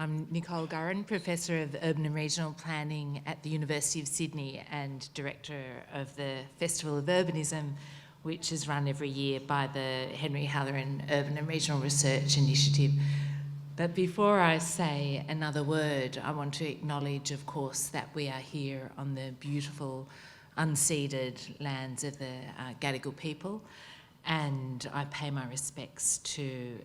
I'm Nicole Gurran, Professor of Urban and Regional Planning at the University of Sydney and Director of the Festival of Urbanism, which is run every year by the Henry Halloran Urban and Regional Research Initiative. But before I say another word, I want to acknowledge, of course, that we are here on the beautiful unceded lands of the Gadigal people, and I pay my respects to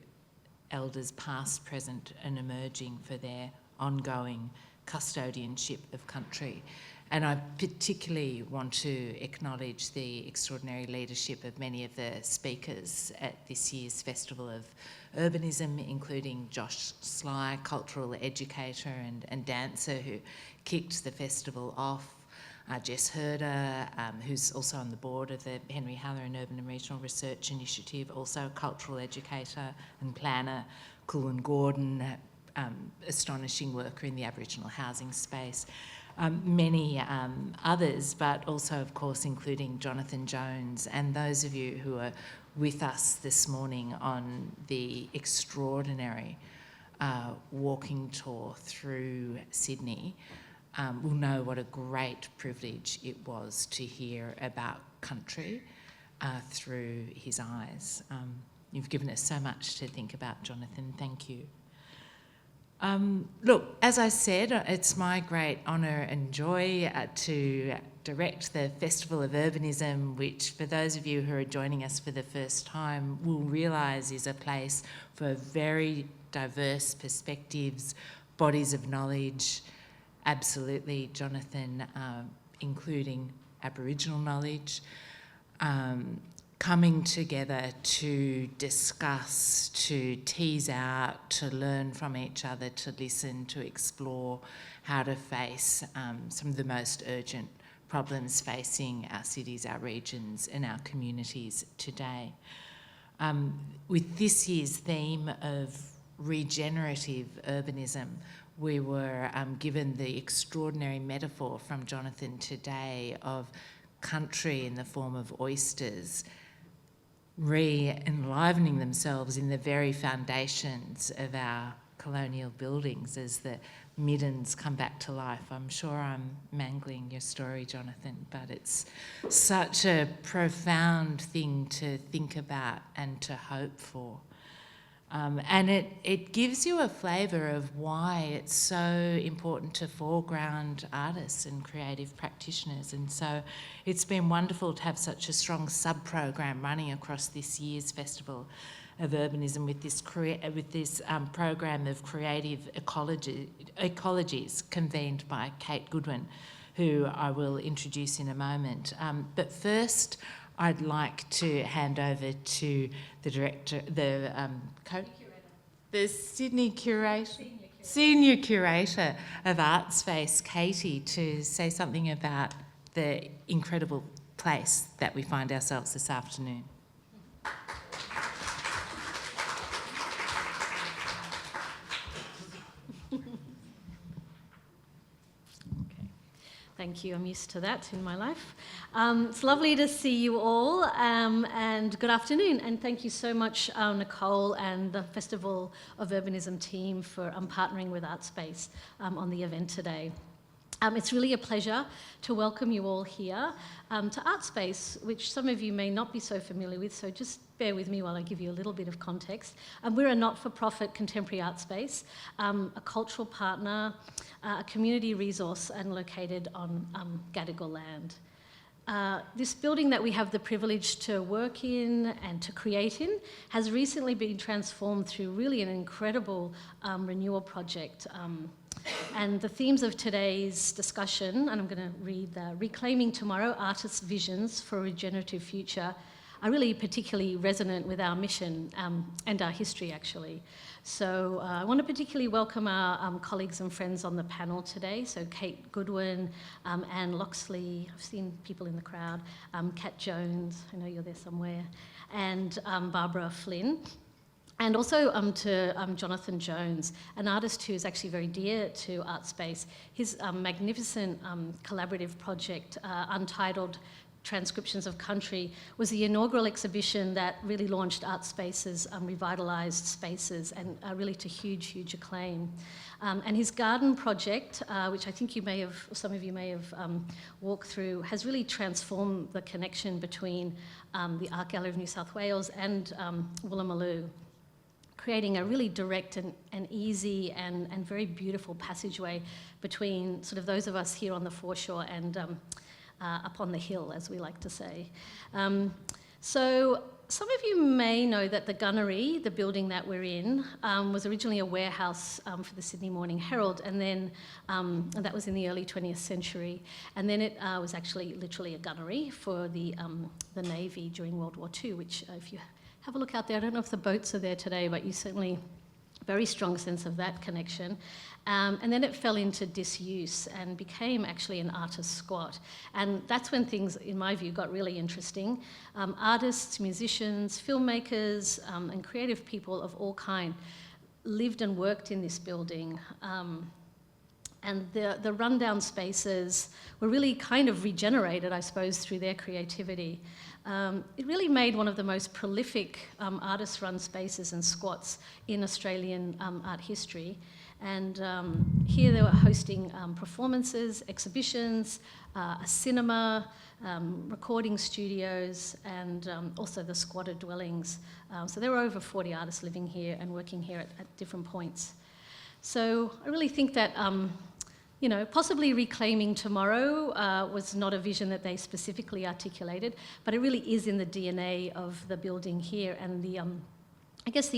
elders past, present and emerging for their ongoing custodianship of country. And I particularly want to acknowledge the extraordinary leadership of many of the speakers at this year's Festival of Urbanism, including Josh Sly, cultural educator and dancer who kicked the festival off, Jess Herder, who's also on the board of the Henry Halloran Urban and Regional Research Initiative, also a cultural educator and planner, Cullen Gordon, astonishing worker in the Aboriginal housing space, many others, but also, of course, including Jonathan Jones, and those of you who are with us this morning on the extraordinary walking tour through Sydney. Will know what a great privilege it was to hear about country through his eyes. You've given us so much to think about, Jonathan. Thank you. Look, as I said, it's my great honour and joy to direct the Festival of Urbanism, which for those of you who are joining us for the first time will realise is a place for very diverse perspectives, bodies of knowledge. Absolutely, Jonathan, including Aboriginal knowledge, coming together to discuss, to tease out, to learn from each other, to listen, to explore how to face some of the most urgent problems facing our cities, our regions and our communities today. With this year's theme of regenerative urbanism, we were given the extraordinary metaphor from Jonathan today of country in the form of oysters re-enlivening themselves in the very foundations of our colonial buildings as the middens come back to life. I'm sure I'm mangling your story, Jonathan, but it's such a profound thing to think about and to hope for. And it gives you a flavour of why it's so important to foreground artists and creative practitioners. And so it's been wonderful to have such a strong sub-program running across this year's Festival of Urbanism with this program of creative ecologies convened by Kate Goodwin, who I will introduce in a moment. But first, I'd like to hand over to the director, the Sydney curator, senior curator of Art Space, Katie, to say something about the incredible place that we find ourselves this afternoon. Thank you, I'm used to that in my life. It's lovely to see you all, and good afternoon, and thank you so much, Nicole and the Festival of Urbanism team for partnering with ArtSpace on the event today. It's really a pleasure to welcome you all here to ArtSpace, which some of you may not be so familiar with, so just bear with me while I give you a little bit of context. We're a not-for-profit contemporary art space, a cultural partner, a community resource, and located on Gadigal land. This building that we have the privilege to work in and to create in has recently been transformed through really an incredible renewal project. And the themes of today's discussion, and I'm going to read Reclaiming Tomorrow, Artists' Visions for a Regenerative Future, are really particularly resonant with our mission and our history, actually. So I want to particularly welcome our colleagues and friends on the panel today. So Kate Goodwin, Anne Loxley, I've seen people in the crowd, Kat Jones, I know you're there somewhere, and Barbara Flynn. And also to Jonathan Jones, an artist who is actually very dear to ArtSpace. His magnificent collaborative project, Untitled transcriptions of country, was the inaugural exhibition that really launched art spaces, revitalised spaces, and really to huge, huge acclaim. And his garden project, which I think some of you may have walked through, has really transformed the connection between the Art Gallery of New South Wales and Woolloomooloo, creating a really direct and easy and very beautiful passageway between sort of those of us here on the foreshore and up on the hill, as we like to say. So some of you may know that the Gunnery, the building that we're in, was originally a warehouse for the Sydney Morning Herald, and then and that was in the early 20th century. And then it was actually literally a gunnery for the Navy during World War II, which if you have a look out there, I don't know if the boats are there today, but you certainly very strong sense of that connection. And then it fell into disuse and became actually an artist squat. And that's when things, in my view, got really interesting. Artists, musicians, filmmakers, and creative people of all kind lived and worked in this building. And the rundown spaces were really kind of regenerated, I suppose, through their creativity. It really made one of the most prolific artist-run spaces and squats in Australian art history. And here they were hosting performances, exhibitions, a cinema, recording studios, and also the squatter dwellings. So there were over 40 artists living here and working here at different points. So I really think that possibly reclaiming tomorrow was not a vision that they specifically articulated, but it really is in the DNA of the building here and the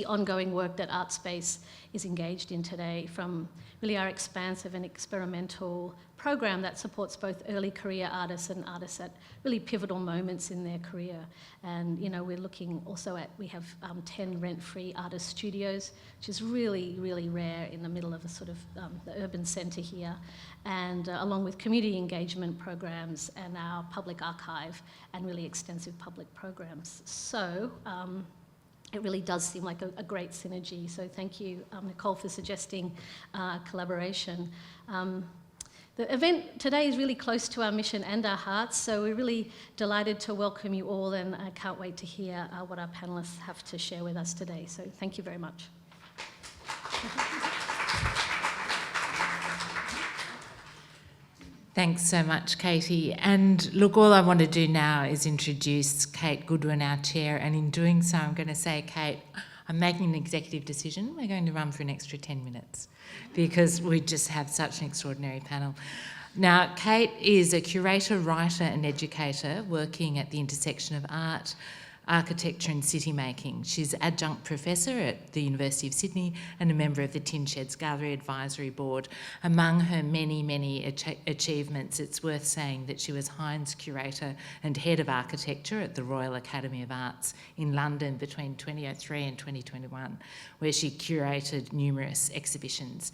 ongoing work that ArtSpace is engaged in today, from really our expansive and experimental program that supports both early career artists and artists at really pivotal moments in their career. And, we're looking also we have 10 rent-free artist studios, which is really, really rare in the middle of a sort of the urban centre here, and along with community engagement programs and our public archive and really extensive public programs. So, it really does seem like a great synergy. So thank you, Nicole, for suggesting collaboration. The event today is really close to our mission and our hearts, so we're really delighted to welcome you all, and I can't wait to hear what our panellists have to share with us today. So thank you very much. Thanks so much, Katie. And look, all I want to do now is introduce Kate Goodwin, our chair, and in doing so, I'm going to say, Kate, I'm making an executive decision. We're going to run for an extra 10 minutes because we just have such an extraordinary panel. Now, Kate is a curator, writer and educator working at the intersection of art, architecture and city making. She's adjunct professor at the University of Sydney and a member of the Tin Sheds Gallery Advisory Board. Among her many, many achievements, it's worth saying that she was Hines Curator and Head of Architecture at the Royal Academy of Arts in London between 2003 and 2021, where she curated numerous exhibitions,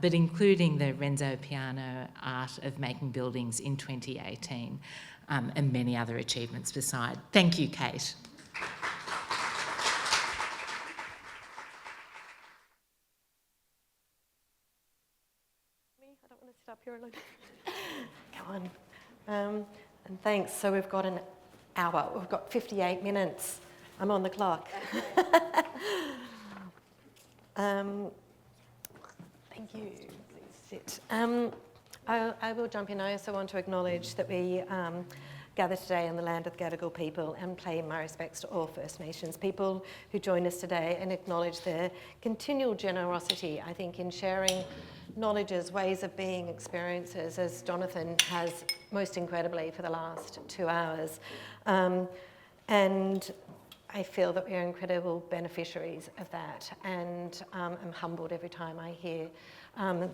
but including the Renzo Piano Art of Making Buildings in 2018. And many other achievements beside. Thank you, Kate. I don't want to sit up here alone. Come on. And thanks. So we've got an hour. We've got 58 minutes. I'm on the clock. Thank you. Please sit. I will jump in. I also want to acknowledge that we gather today on the land of the Gadigal people and pay my respects to all First Nations people who join us today, and acknowledge their continual generosity, I think, in sharing knowledges, ways of being, experiences, as Jonathan has most incredibly for the last 2 hours. And I feel that we are incredible beneficiaries of that, and I'm humbled every time I hear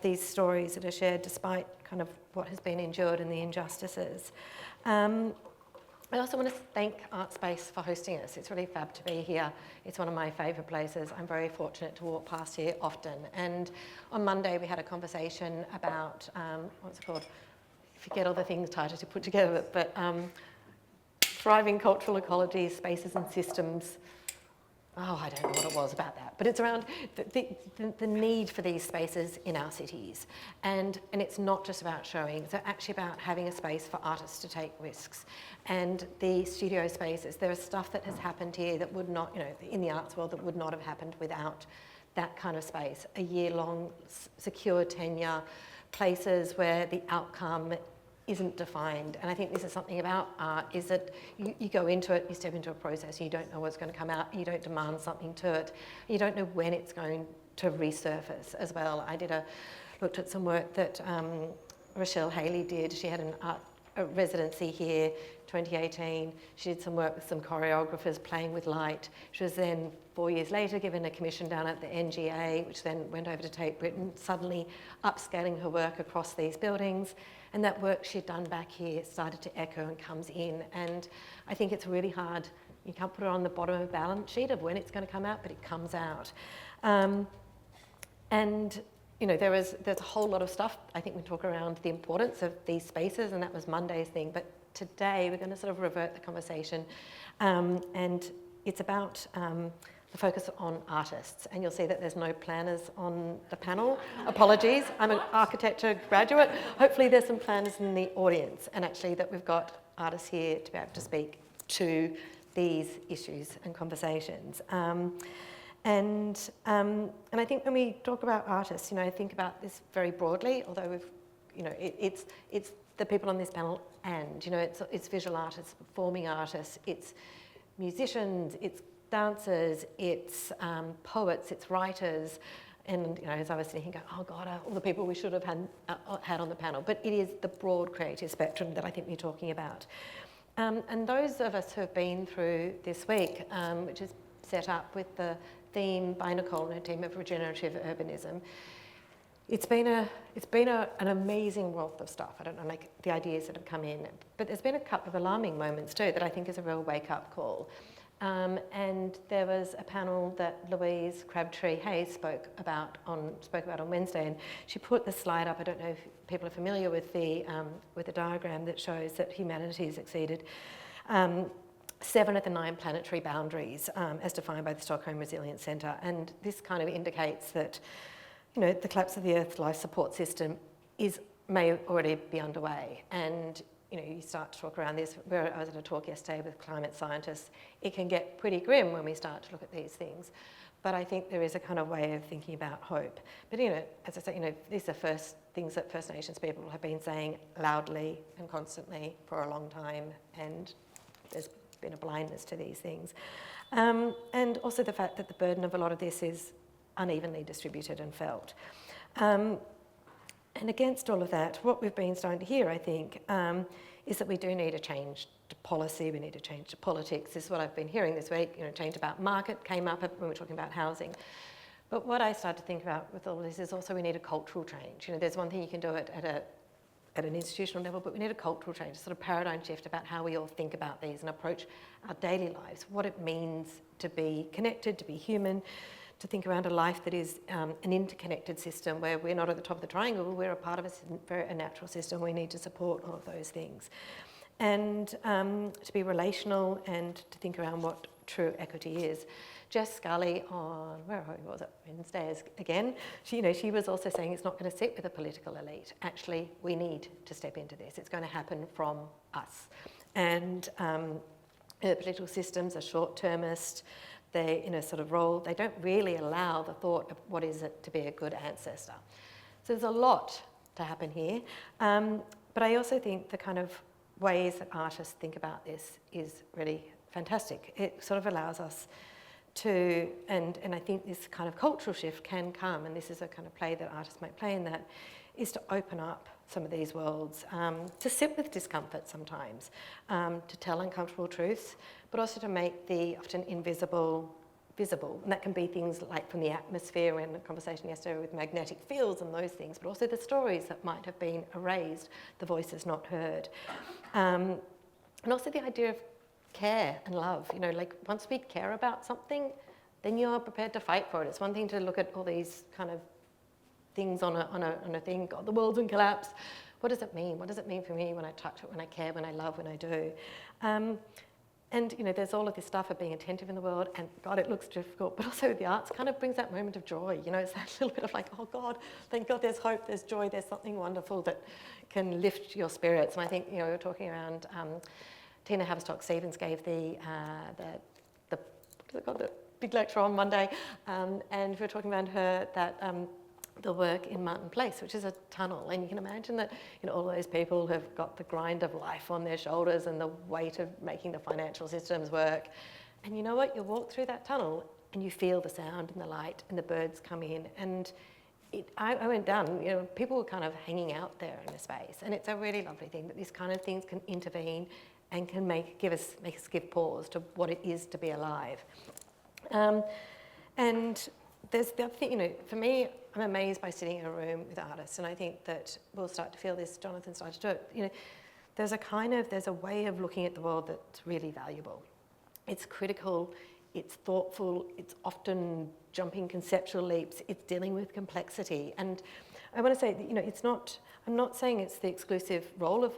these stories that are shared despite kind of what has been endured and the injustices. I also want to thank ArtSpace for hosting us. It's really fab to be here. It's one of my favourite places. I'm very fortunate to walk past here often. And on Monday we had a conversation about, what's it called? I forget all the things tighter to put together, but thriving cultural ecologies, spaces and systems. I don't know what it was about that, but it's around the need for these spaces in our cities. And it's not just about showing, it's actually about having a space for artists to take risks. And the studio spaces, there is stuff that has happened here that would not, in the arts world, that would not have happened without that kind of space. A year-long secure tenure, places where the outcome isn't defined. And I think this is something about art, is that you go into it, you step into a process, and you don't know what's going to come out, and you don't demand something to it. You don't know when it's going to resurface as well. I looked at some work that Rochelle Haley did. She had a residency here, 2018. She did some work with some choreographers playing with light. She was then 4 years later given a commission down at the NGA, which then went over to Tate Britain, suddenly upscaling her work across these buildings. And that work she'd done back here started to echo and comes in. And I think it's really hard. You can't put it on the bottom of a balance sheet of when it's going to come out, but it comes out. There's a whole lot of stuff. I think we talk around the importance of these spaces, and that was Monday's thing. But today we're going to sort of revert the conversation, and it's about the focus on artists. And you'll see that there's no planners on the panel. Apologies, I'm an architecture graduate. Hopefully there's some planners in the audience, and actually that we've got artists here to be able to speak to these issues and conversations. And I think when we talk about artists, I think about this very broadly, although it's the people on this panel, and it's visual artists, performing artists, it's musicians, it's dancers, it's poets, it's writers, and as I was thinking, oh God, all the people we should have had on the panel. But it is the broad creative spectrum that I think we're talking about. And those of us who have been through this week, which is set up with the theme by Nicole and her team of Regenerative Urbanism, it's been an amazing wealth of stuff. I don't know, like the ideas that have come in, but there's been a couple of alarming moments too that I think is a real wake-up call. And there was a panel that Louise Crabtree-Hayes spoke about on Wednesday, and she put the slide up. I don't know if people are familiar with the diagram that shows that humanity has exceeded 7 of the 9 planetary boundaries as defined by the Stockholm Resilience Centre. And this kind of indicates that, the collapse of the Earth's life support system may already be underway. And you start to talk around this. I was at a talk yesterday with climate scientists. It can get pretty grim when we start to look at these things. But I think there is a kind of way of thinking about hope. But, as I say, these are first things that First Nations people have been saying loudly and constantly for a long time. And there's been a blindness to these things. And also the fact that the burden of a lot of this is unevenly distributed and felt. And against all of that, what we've been starting to hear, I think, is that we do need a change to policy, we need a change to politics. This is what I've been hearing this week, change about market came up when we were talking about housing. But what I started to think about with all this is also we need a cultural change. There's one thing you can do it at an institutional level, but we need a cultural change, a sort of paradigm shift about how we all think about these and approach our daily lives, what it means to be connected, to be human, to think around a life that is an interconnected system where we're not at the top of the triangle, we're a part of a natural system. We need to support all of those things. And to be relational and to think around what true equity is. Jess Scully on, where was it, Wednesday again, she was also saying it's not going to sit with a political elite. Actually, we need to step into this. It's going to happen from us. And the political systems are short-termist. They're in a sort of role. They don't really allow the thought of what is it to be a good ancestor. So there's a lot to happen here. But I also think the kind of ways that artists think about this is really fantastic. It sort of allows us to, and I think this kind of cultural shift can come, and this is a kind of play that artists might play in that, is to open up some of these worlds, to sit with discomfort sometimes, to tell uncomfortable truths, but also to make the often invisible visible. And that can be things like from the atmosphere, and a conversation yesterday with magnetic fields and those things, but also the stories that might have been erased, the voices not heard. And also the idea of care and love. Like once we care about something, then you're prepared to fight for it. It's one thing to look at all these kind of things on a thing, God, the world's in collapse. What does it mean? What does it mean for me when I touch it, when I care, when I love, when I do? And, you know, there's all of this stuff of being attentive in the world, and God, it looks difficult, but also the arts kind of brings that moment of joy. You know, it's that little bit of like, oh God, thank God there's hope, there's joy, there's something wonderful that can lift your spirits. And I think, you know, we were talking around, Tina Haverstock-Stevens gave the big lecture on Monday, and we were talking about her, that the work in Martin Place, which is a tunnel, and you can imagine that, you know, all those people have got the grind of life on their shoulders and the weight of making the financial systems work. And you know what? You walk through that tunnel and you feel the sound and the light and the birds come in. And I went down, you know, people were kind of hanging out there in a space, and it's a really lovely thing that these kind of things can intervene and can make us give pause to what it is to be alive. And there's the other thing, you know, for me, I'm amazed by sitting in a room with artists, and I think that we'll start to feel this, Jonathan started to do it, you know, there's a way of looking at the world that's really valuable. It's critical, it's thoughtful, it's often jumping conceptual leaps, it's dealing with complexity. And I want to say that, you know, I'm not saying it's the exclusive role of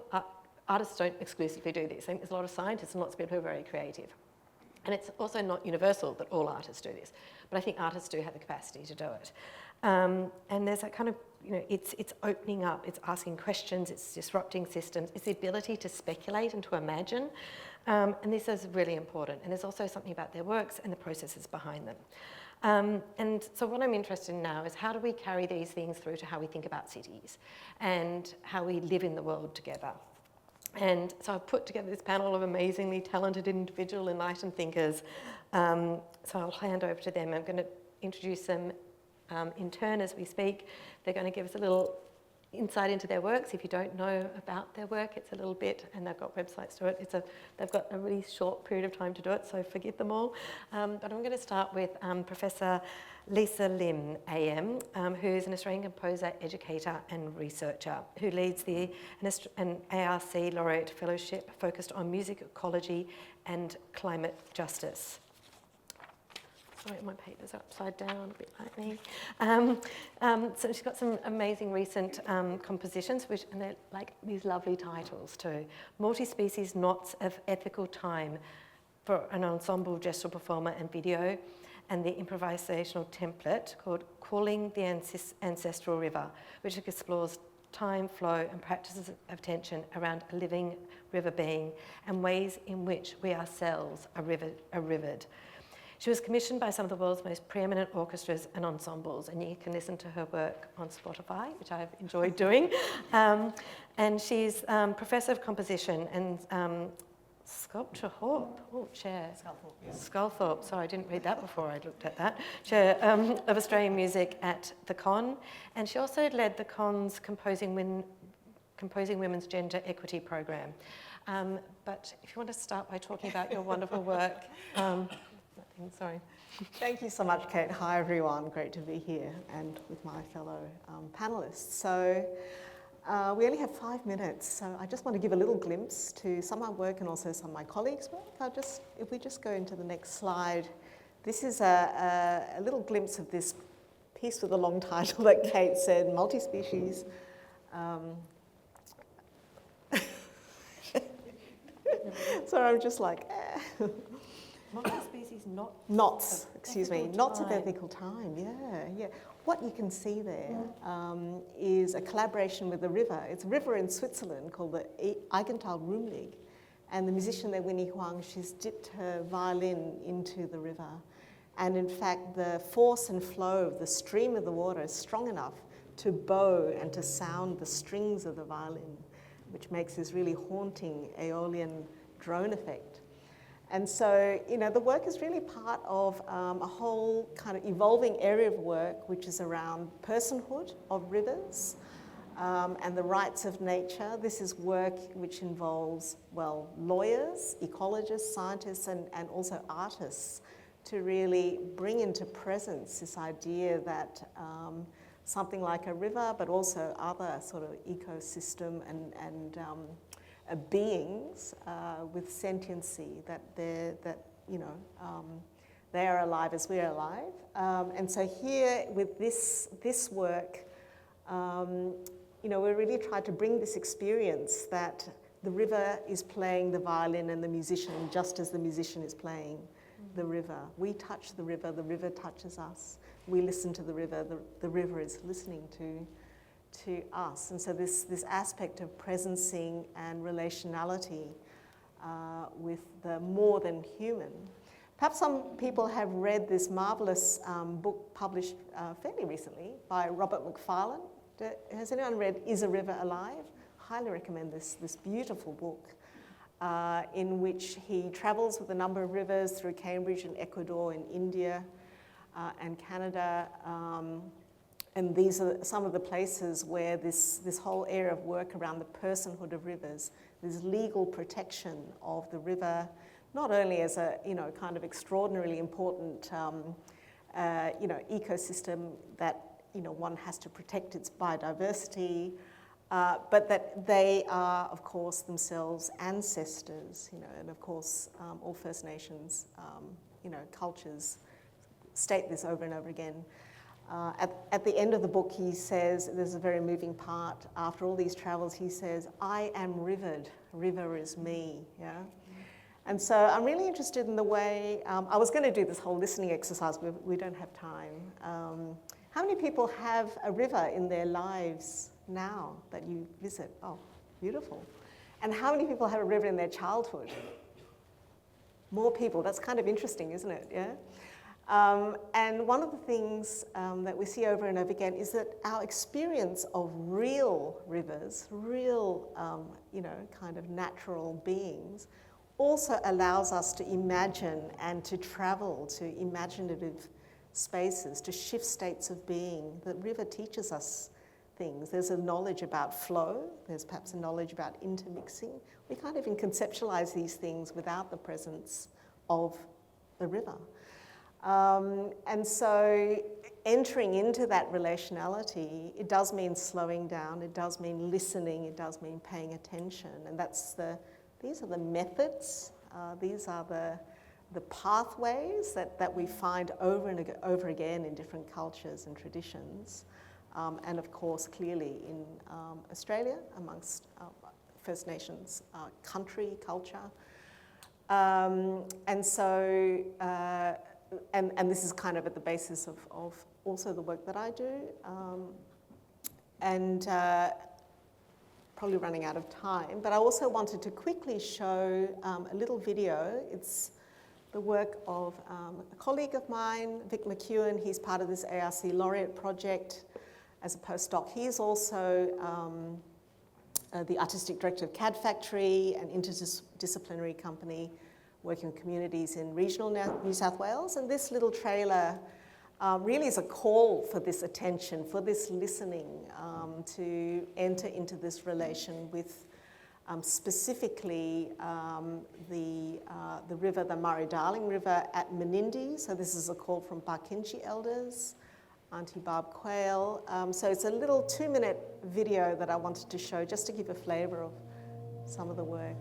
artists don't exclusively do this. I think there's a lot of scientists and lots of people who are very creative. And it's also not universal that all artists do this, but I think artists do have the capacity to do it. And there's that kind of, you know, it's opening up, it's asking questions, it's disrupting systems, it's the ability to speculate and to imagine. And this is really important. And there's also something about their works and the processes behind them. And so what I'm interested in now is how do we carry these things through to how we think about cities and how we live in the world together. And so I've put together this panel of amazingly talented individual enlightened thinkers. So I'll hand over to them. I'm going to introduce them in turn as we speak. They're going to give us a little insight into their works. If you don't know about their work, it's a little bit, and they've got websites to it. They've got a really short period of time to do it, so forgive them all. But I'm going to start with Professor Lisa Lim, AM, who's an Australian composer, educator and researcher, who leads an ARC Laureate Fellowship focused on music ecology and climate justice. Sorry, my paper's upside down, a bit like me. So she's got some amazing recent compositions, and they're like these lovely titles too. Multi-species knots of ethical time for an ensemble gestural performer and video, and the improvisational template called Calling the Ancestral River, which explores time, flow and practices of tension around a living river being and ways in which we ourselves are rivered. She was commissioned by some of the world's most preeminent orchestras and ensembles, and you can listen to her work on Spotify, which I've enjoyed doing. And she's Professor of Composition and Sculpture Hawk, Chair. Sculthorpe, sorry, I didn't read that before I looked at that. Chair of Australian Music at the Con, and she also led the Con's Composing Women's Gender Equity Program. But if you want to start by talking about your wonderful work. Sorry. Thank you so much, Kate. Hi, everyone. Great to be here and with my fellow panellists. So we only have 5 minutes, so I just want to give a little glimpse to some of my work and also some of my colleagues' work. If we just go into the next slide, this is a little glimpse of this piece with a long title that Kate said, multi-species. So I'm just like, Multi-species knots of ethical time, yeah. What you can see there is a collaboration with a river. It's a river in Switzerland called the Eigental Rumlig, and the musician there, Winnie Huang, she's dipped her violin into the river. And in fact, the force and flow of the stream of the water is strong enough to bow and to sound the strings of the violin, which makes this really haunting Aeolian drone effect. And so, you know, the work is really part of a whole kind of evolving area of work, which is around personhood of rivers and the rights of nature. This is work which involves, well, lawyers, ecologists, scientists, and also artists to really bring into presence this idea that something like a river, but also other sort of ecosystem and beings with sentiency, that they are alive as we are alive. And so here with this work, we really tried to bring this experience that the river is playing the violin and the musician just as the musician is playing the river. We touch the river touches us. We listen to the river is listening to us. And so this aspect of presencing and relationality with the more than human. Perhaps some people have read this marvellous book published fairly recently by Robert Macfarlane. Has anyone read Is a River Alive? Highly recommend this beautiful book in which he travels with a number of rivers through Cambridge and Ecuador and India and Canada. And these are some of the places where this whole area of work around the personhood of rivers, this legal protection of the river, not only as a kind of extraordinarily important ecosystem that one has to protect its biodiversity, but that they are, of course, themselves ancestors, and of course, all First Nations, cultures state this over and over again. At the end of the book, he says, there's a very moving part, after all these travels, he says, I am rivered, river is me, yeah? And so I'm really interested in the way, I was going to do this whole listening exercise, but we don't have time. How many people have a river in their lives now that you visit? Oh, beautiful. And how many people have a river in their childhood? More people. That's kind of interesting, isn't it? Yeah. And one of the things that we see over and over again is that our experience of real rivers, real, kind of natural beings, also allows us to imagine and to travel to imaginative spaces, to shift states of being. The river teaches us things. There's a knowledge about flow. There's perhaps a knowledge about intermixing. We can't even conceptualize these things without the presence of the river. And so entering into that relationality, it does mean slowing down, it does mean listening, it does mean paying attention. And these are the methods, these are the pathways that we find over and over again in different cultures and traditions. And of course, clearly in Australia, amongst First Nations country, culture. And so, and this is kind of at the basis of also the work that I do. Probably running out of time, but I also wanted to quickly show a little video. It's the work of a colleague of mine, Vic McEwen. He's part of this ARC Laureate project as a postdoc. He's also the artistic director of CAD Factory, an interdisciplinary company working with communities in regional New South Wales. And this little trailer really is a call for this attention, for this listening, to enter into this relation with specifically the river, the Murray-Darling River at Menindee. So this is a call from Barkinchi elders, Auntie Barb Quayle. So it's a little 2-minute video that I wanted to show just to give a flavour of some of the work.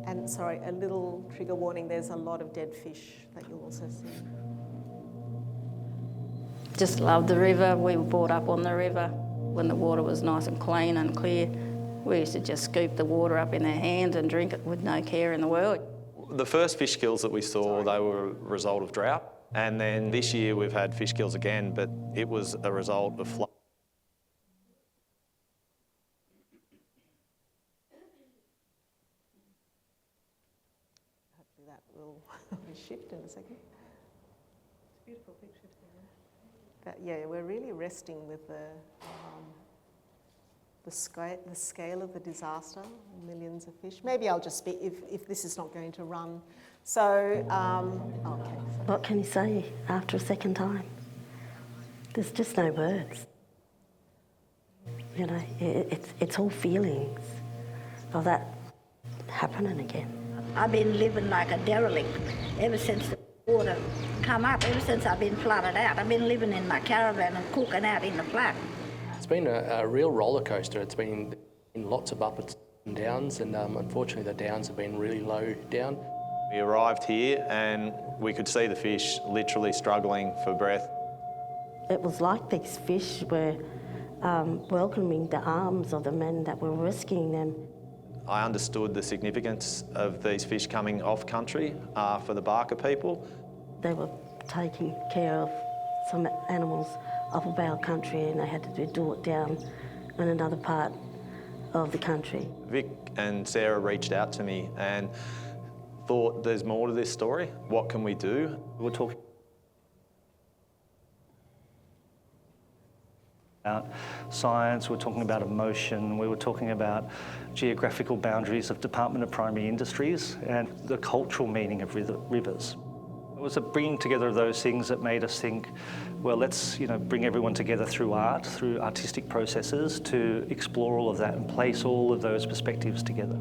And sorry, a little trigger warning, there's a lot of dead fish that you'll also see. Just love the river. We were brought up on the river when the water was nice and clean and clear. We used to just scoop the water up in our hands and drink it with no care in the world. The first fish kills that we saw, they were a result of drought. And then this year we've had fish kills again, but it was a result of flood. Hopefully that will shift in a second. It's a beautiful picture. Yeah, we're really resting with the scale of the disaster, millions of fish. Maybe I'll just speak if this is not going to run. So, okay. What can you say after a second time? There's just no words. You know, it's all feelings of that happening again. I've been living like a derelict ever since the water come up, ever since I've been flooded out. I've been living in my caravan and cooking out in the flat. It's been a real roller coaster. It's been in lots of ups and downs, and unfortunately the downs have been really low down. We arrived here and we could see the fish literally struggling for breath. It was like these fish were welcoming the arms of the men that were rescuing them. I understood the significance of these fish coming off country for the Barker people. They were taking care of some animals off of our country, and they had to do it down in another part of the country. Vic and Sarah reached out to me and thought, there's more to this story. What can we do? We're talking about science, we're talking about emotion, we were talking about geographical boundaries of Department of Primary Industries and the cultural meaning of rivers. It was a bringing together of those things that made us think, well, let's bring everyone together through art, through artistic processes, to explore all of that and place all of those perspectives together.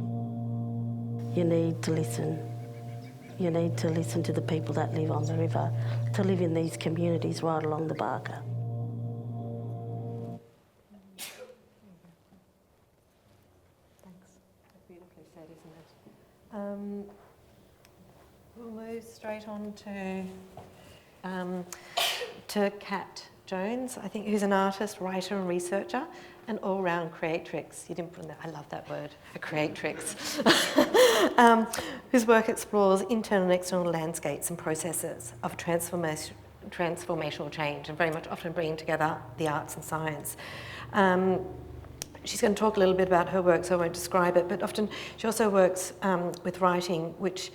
You need to listen. You need to listen to the people that live on the river, to live in these communities right along the Barker. Thanks. Beautifully said, isn't it? We'll move straight on to Kat Jones, I think, who's an artist, writer and researcher, and all-round creatrix. You didn't put in that, I love that word, a creatrix. Whose work explores internal and external landscapes and processes of transformational change, and very much often bringing together the arts and science. She's going to talk a little bit about her work, so I won't describe it, but often she also works with writing, which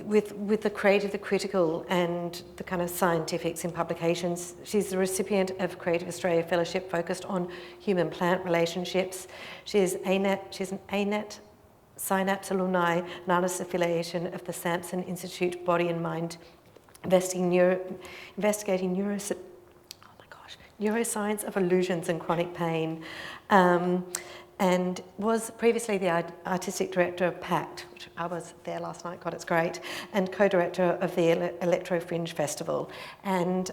with the creative, the critical, and the kind of scientifics in publications. She's the recipient of Creative Australia Fellowship focused on human-plant relationships. She's an ANET Synapse alumni, an artist affiliation of the Sampson Institute Body and Mind, investigating neuroscience of illusions and chronic pain, and was previously the artistic director of PACT, which I was there last night, God, it's great, and co-director of the Electro Fringe Festival, and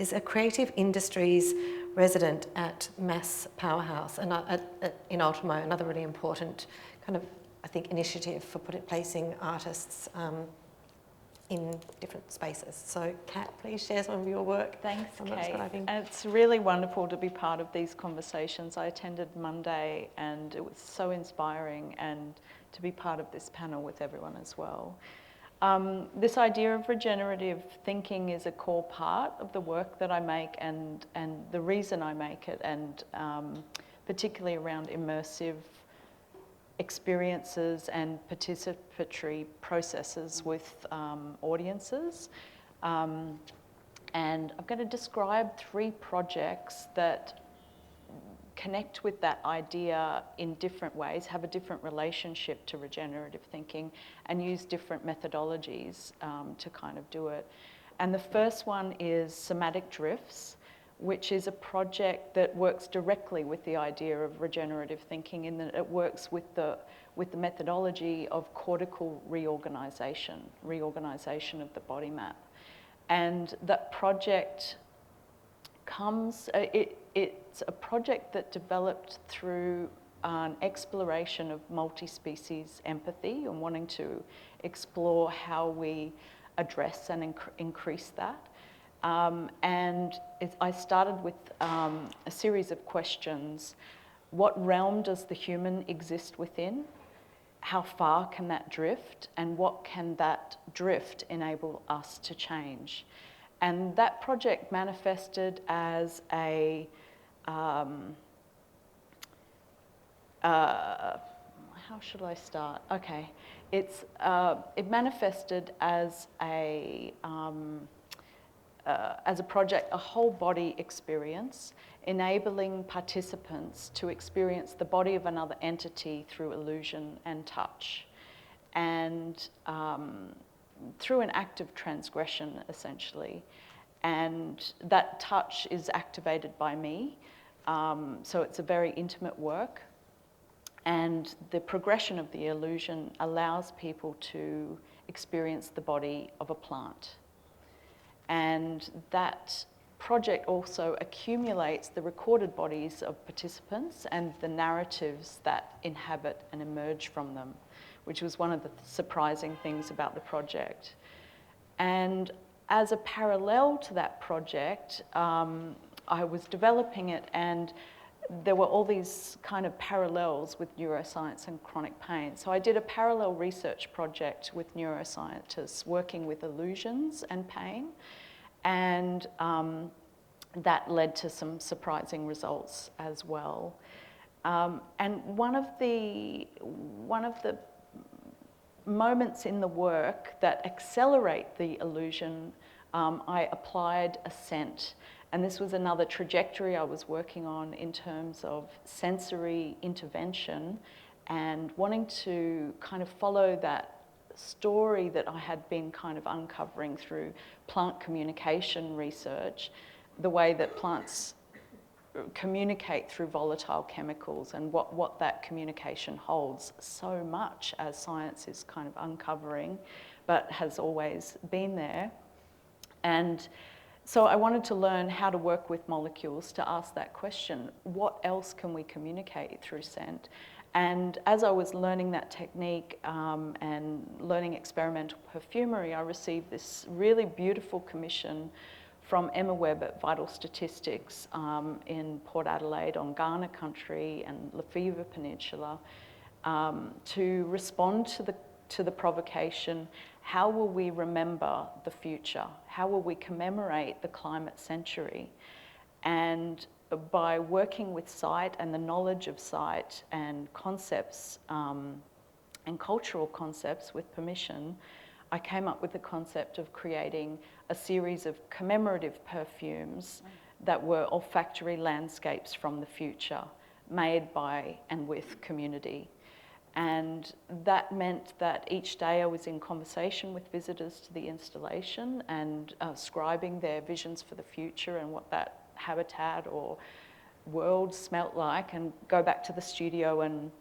is a creative industries resident at Mass Powerhouse and in Ultimo, another really important kind of, I think, initiative for placing artists in different spaces. So, Kat, please share some of your work. Thanks, Kate. Describing. And it's really wonderful to be part of these conversations. I attended Monday and it was so inspiring, and to be part of this panel with everyone as well. This idea of regenerative thinking is a core part of the work that I make and the reason I make it, and particularly around immersive experiences and participatory processes with audiences. And I'm going to describe 3 projects that connect with that idea in different ways, have a different relationship to regenerative thinking, and use different methodologies to kind of do it. And the first one is Somatic Drifts, which is a project that works directly with the idea of regenerative thinking, in that it works with the methodology of cortical reorganisation of the body map. And that project it's a project that developed through an exploration of multi-species empathy and wanting to explore how we address and increase that. I started with a series of questions. What realm does the human exist within? How far can that drift? And what can that drift enable us to change? And that project manifested as a, how should I start? Okay, it manifested as a project, a whole body experience, enabling participants to experience the body of another entity through illusion and touch, and through an act of transgression, essentially. And that touch is activated by me, so it's a very intimate work. And the progression of the illusion allows people to experience the body of a plant. And that project also accumulates the recorded bodies of participants and the narratives that inhabit and emerge from them, which was one of the surprising things about the project. And as a parallel to that project, I was developing it, and there were all these kind of parallels with neuroscience and chronic pain. So I did a parallel research project with neuroscientists working with illusions and pain, and that led to some surprising results as well. And one of the moments in the work that accelerate the illusion, I applied assent. And this was another trajectory I was working on in terms of sensory intervention and wanting to kind of follow that story that I had been kind of uncovering through plant communication research, the way that plants communicate through volatile chemicals and what that communication holds so much as science is kind of uncovering, but has always been there. And so I wanted to learn how to work with molecules to ask that question, what else can we communicate through scent? And as I was learning that technique and learning experimental perfumery, I received this really beautiful commission from Emma Webb at Vital Statistics in Port Adelaide on Kaurna country and Lefevre Peninsula to respond to the provocation, how will we remember the future? How will we commemorate the climate century? And by working with sight and the knowledge of sight and concepts and cultural concepts with permission, I came up with the concept of creating a series of commemorative perfumes that were olfactory landscapes from the future, made by and with community. And that meant that each day I was in conversation with visitors to the installation and scribing their visions for the future and what that habitat or world smelt like, and go back to the studio and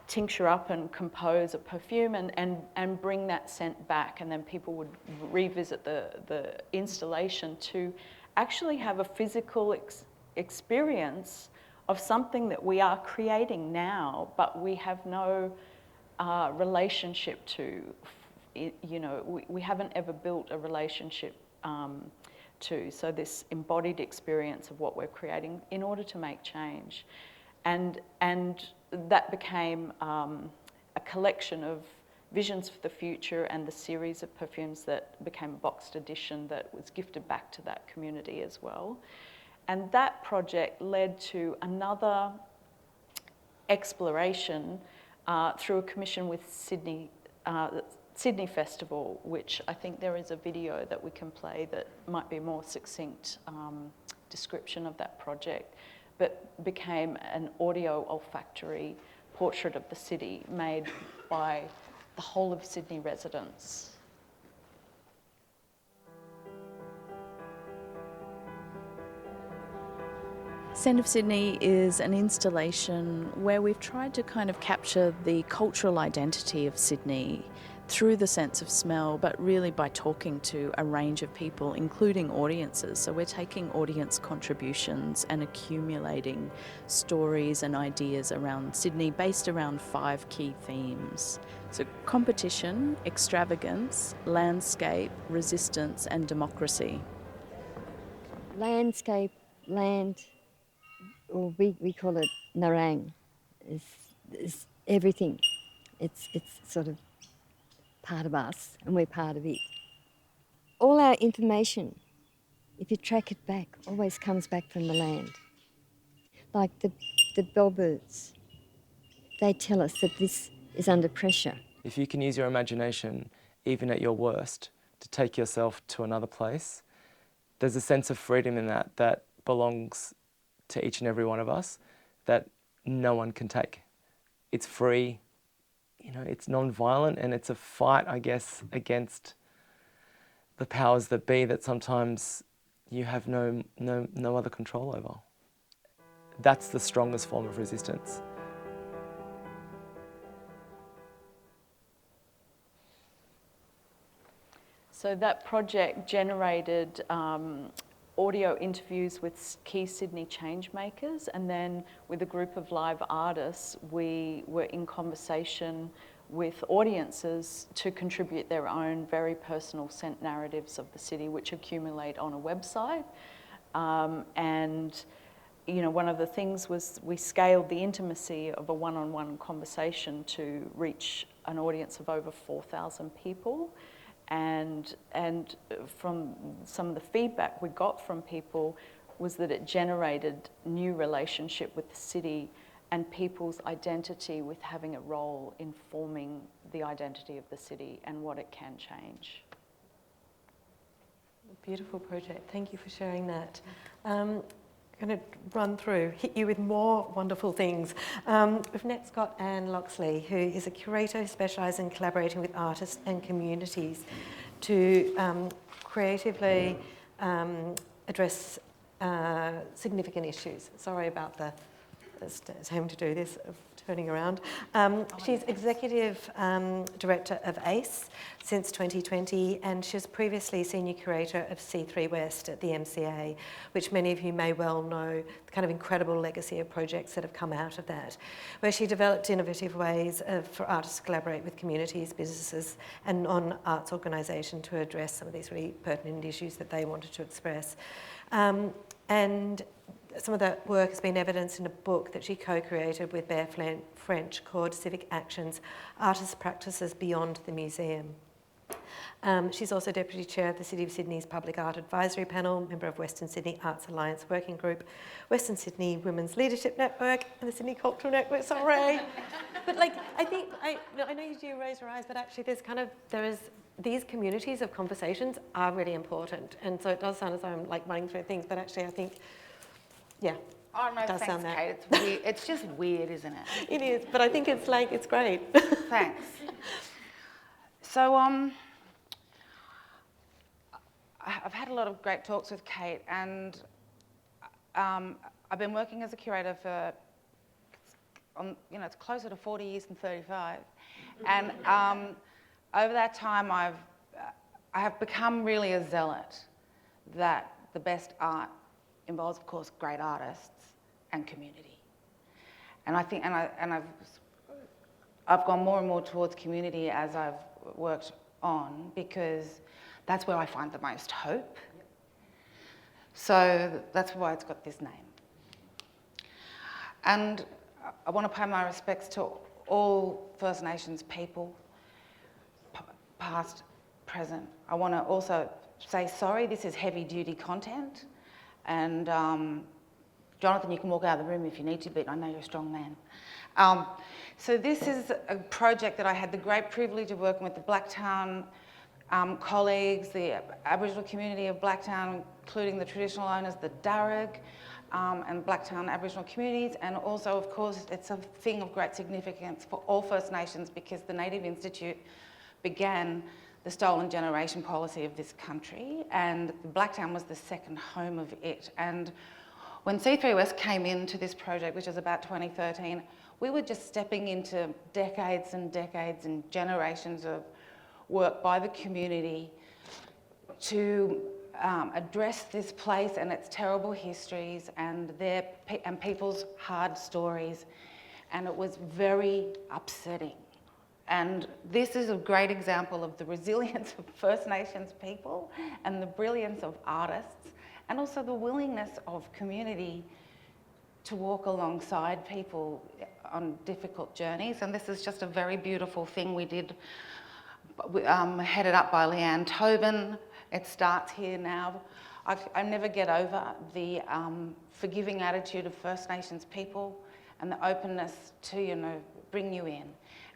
tincture up and compose a perfume and bring that scent back, and then people would revisit the installation to actually have a physical experience of something that we are creating now, but we have no relationship to. You know, we haven't ever built a relationship to. So this embodied experience of what we're creating in order to make change. And that became a collection of visions for the future and the series of perfumes that became a boxed edition that was gifted back to that community as well. And that project led to another exploration through a commission with Sydney Festival, which I think there is a video that we can play that might be a more succinct description of that project, but became an audio olfactory portrait of the city made by the whole of Sydney residents. Scent of Sydney is an installation where we've tried to kind of capture the cultural identity of Sydney through the sense of smell, but really by talking to a range of people, including audiences. So we're taking audience contributions and accumulating stories and ideas around Sydney based around 5 key themes. So competition, extravagance, landscape, resistance, and democracy. Landscape, land, or we call it narang, is everything. It's sort of part of us, and we're part of it. All our information, if you track it back, always comes back from the land. Like the bellbirds, they tell us that this is under pressure. If you can use your imagination, even at your worst, to take yourself to another place, there's a sense of freedom in that belongs to each and every one of us that no one can take. It's free, you know, it's non-violent, and it's a fight, I guess, against the powers that be that sometimes you have no other control over. That's the strongest form of resistance. So that project generated audio interviews with key Sydney change makers, and then with a group of live artists, we were in conversation with audiences to contribute their own very personal scent narratives of the city, which accumulate on a website. And you know, one of the things was we scaled the intimacy of a one-on-one conversation to reach an audience of over 4,000 people. And from some of the feedback we got from people was that it generated new relationship with the city and people's identity with having a role in forming the identity of the city and what it can change. Beautiful project. Thank you for sharing that. I'm going to hit you with more wonderful things. We've next got Anne Loxley, who is a curator who specialises in collaborating with artists and communities to creatively address significant issues. Sorry about the having to do this, of turning around. She's Executive Director of ACE since 2020, and she was previously Senior Curator of C3 West at the MCA, which many of you may well know, the kind of incredible legacy of projects that have come out of that, where she developed innovative ways for artists to collaborate with communities, businesses and non-arts organisations to address some of these really pertinent issues that they wanted to express. And some of that work has been evidenced in a book that she co-created with Bear French called Civic Actions, Artists' Practices Beyond the Museum. She's also Deputy Chair of the City of Sydney's Public Art Advisory Panel, member of Western Sydney Arts Alliance Working Group, Western Sydney Women's Leadership Network and the Sydney Cultural Network, sorry. But like, I know you do raise your eyes, but actually these communities of conversations are really important. And so it does sound as though I'm like running through things, but actually I think, yeah. Oh no, does thanks, sound that. Kate. It's weird. It's just weird, isn't it? It is, but I think it's great. Thanks. So I've had a lot of great talks with Kate, and I've been working as a curator for, it's closer to 40 years than 35, and over that time I have become really a zealot that the best art involves, of course, great artists and community. And I think, I've gone more and more towards community as I've worked on, because that's where I find the most hope. So that's why it's got this name. And I want to pay my respects to all First Nations people, past, present. I want to also say sorry, this is heavy duty content. And Jonathan, you can walk out of the room if you need to, but I know you're a strong man. So this is a project that I had the great privilege of working with the Blacktown colleagues, the Aboriginal community of Blacktown, including the traditional owners, the Darug, and Blacktown Aboriginal communities. And also, of course, it's a thing of great significance for all First Nations, because the Native Institute began the stolen generation policy of this country, and Blacktown was the second home of it. And when C3 West came into this project, which was about 2013, we were just stepping into decades and decades and generations of work by the community to address this place and its terrible histories and people's hard stories, and it was very upsetting. And this is a great example of the resilience of First Nations people and the brilliance of artists, and also the willingness of community to walk alongside people on difficult journeys. And this is just a very beautiful thing we did, headed up by Leanne Tobin. It starts here now. I never get over the forgiving attitude of First Nations people and the openness to, bring you in.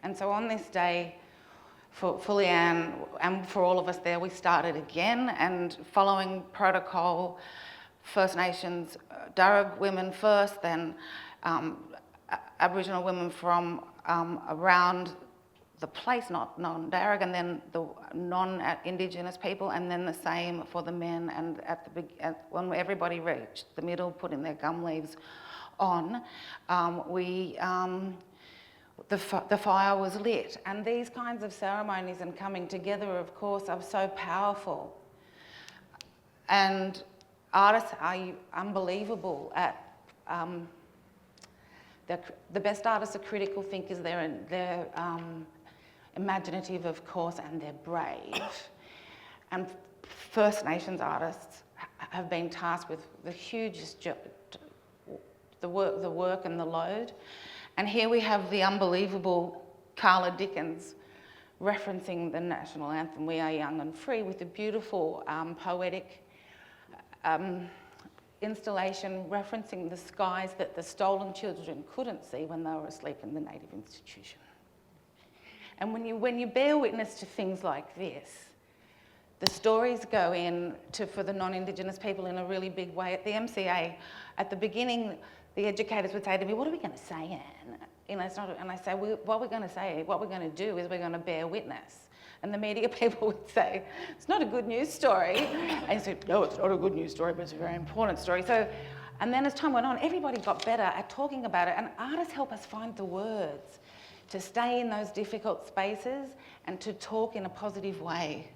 And so on this day, for Leanne and for all of us there, we started again, and following protocol, First Nations, Darug women first, then Aboriginal women from around the place, not non-Darug, and then the non-Indigenous people, and then the same for the men. And when everybody reached the middle, putting their gum leaves on, the fire was lit. And these kinds of ceremonies and coming together, of course, are so powerful. And artists are unbelievable at, the best artists are critical thinkers, they're imaginative, of course, and they're brave. And First Nations artists have been tasked with the hugest the work and the load. And here we have the unbelievable Carla Dickens referencing the national anthem, We Are Young and Free, with a beautiful poetic installation referencing the skies that the stolen children couldn't see when they were asleep in the native institution. And when you bear witness to things like this, the stories go in for the non-Indigenous people in a really big way. At the MCA, at the beginning, the educators would say to me, what are we going to say, Anne? And I say, what we're going to say, what we're going to do is we're going to bear witness. And the media people would say, it's not a good news story. And you say, no, it's not a good news story, but it's a very important story. And then as time went on, everybody got better at talking about it, and artists help us find the words to stay in those difficult spaces and to talk in a positive way.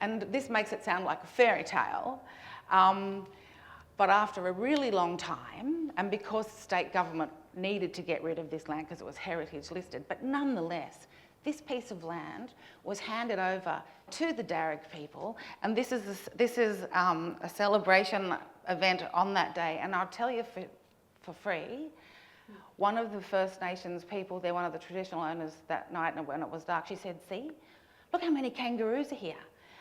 And this makes it sound like a fairy tale, but after a really long time, and because the state government needed to get rid of this land because it was heritage listed, but nonetheless, this piece of land was handed over to the Darug people, and this is a celebration event on that day. And I'll tell you for free, one of the First Nations people, they're one of the traditional owners that night, and when it was dark, she said, see, look how many kangaroos are here.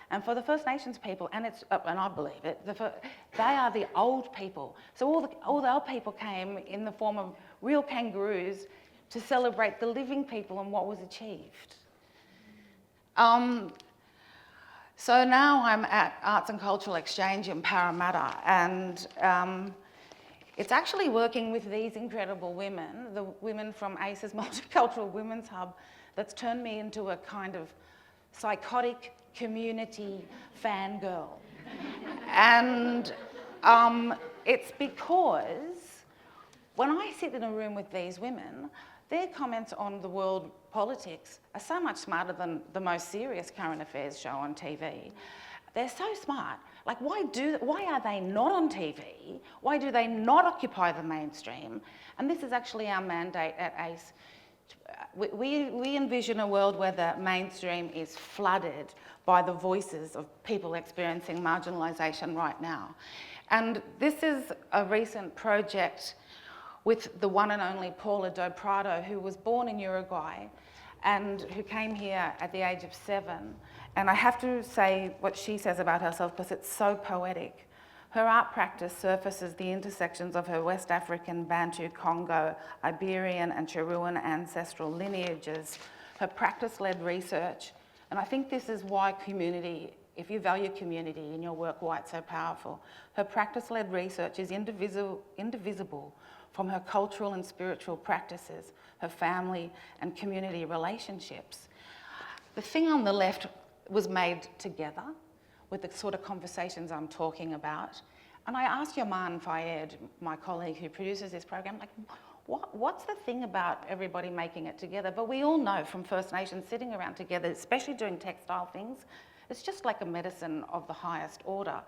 And for the First Nations people, and I believe it, they are the old people. So all the old people came in the form of real kangaroos to celebrate the living people and what was achieved. So now I'm at Arts and Cultural Exchange in Parramatta, and it's actually working with these incredible women, the women from ACE's Multicultural Women's Hub, that's turned me into a kind of psychotic community fangirl. And it's because when I sit in a room with these women, their comments on the world politics are so much smarter than the most serious current affairs show on TV. They're so smart. Like, why are they not on TV? Why do they not occupy the mainstream? And this is actually our mandate at ACE. We envision a world where the mainstream is flooded by the voices of people experiencing marginalisation right now. And this is a recent project with the one and only Paula do Prado, who was born in Uruguay and who came here at the age of 7. And I have to say what she says about herself because it's so poetic. Her art practice surfaces the intersections of her West African, Bantu, Congo, Iberian and Chiruan ancestral lineages, her practice-led research, and I think this is why community, if you value community in your work, why it's so powerful. Her practice-led research is indivisible from her cultural and spiritual practices, her family and community relationships. The thing on the left was made together with the sort of conversations I'm talking about. And I asked Yaman Fayed, my colleague who produces this program, like, what's the thing about everybody making it together? But we all know from First Nations sitting around together, especially doing textile things, it's just like a medicine of the highest order.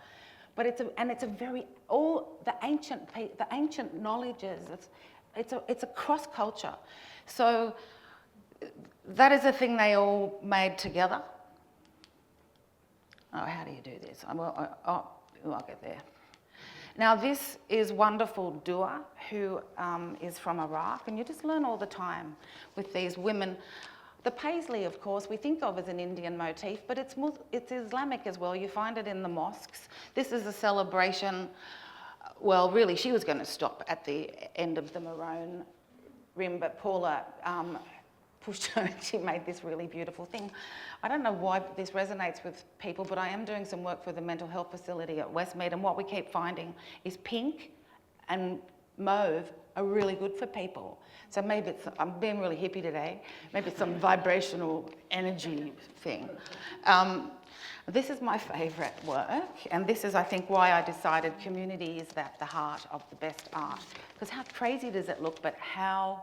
But it's a very, all the ancient knowledges, it's a cross culture. So that is a thing they all made together. Oh, how do you do this? I'll get there. Now this is wonderful Dua, who is from Iraq, and you just learn all the time with these women. The paisley, of course, we think of as an Indian motif, but it's Islamic as well. You find it in the mosques. This is a celebration, well, really, she was going to stop at the end of the maroon rim, but Paula pushed her and she made this really beautiful thing. I don't know why this resonates with people, but I am doing some work for the mental health facility at Westmead, and what we keep finding is pink and mauve are really good for people. So maybe it's, I'm being really hippie today, maybe it's some vibrational energy thing. This is my favourite work, and this is, I think, why I decided community is at the heart of the best art. Because how crazy does it look, but how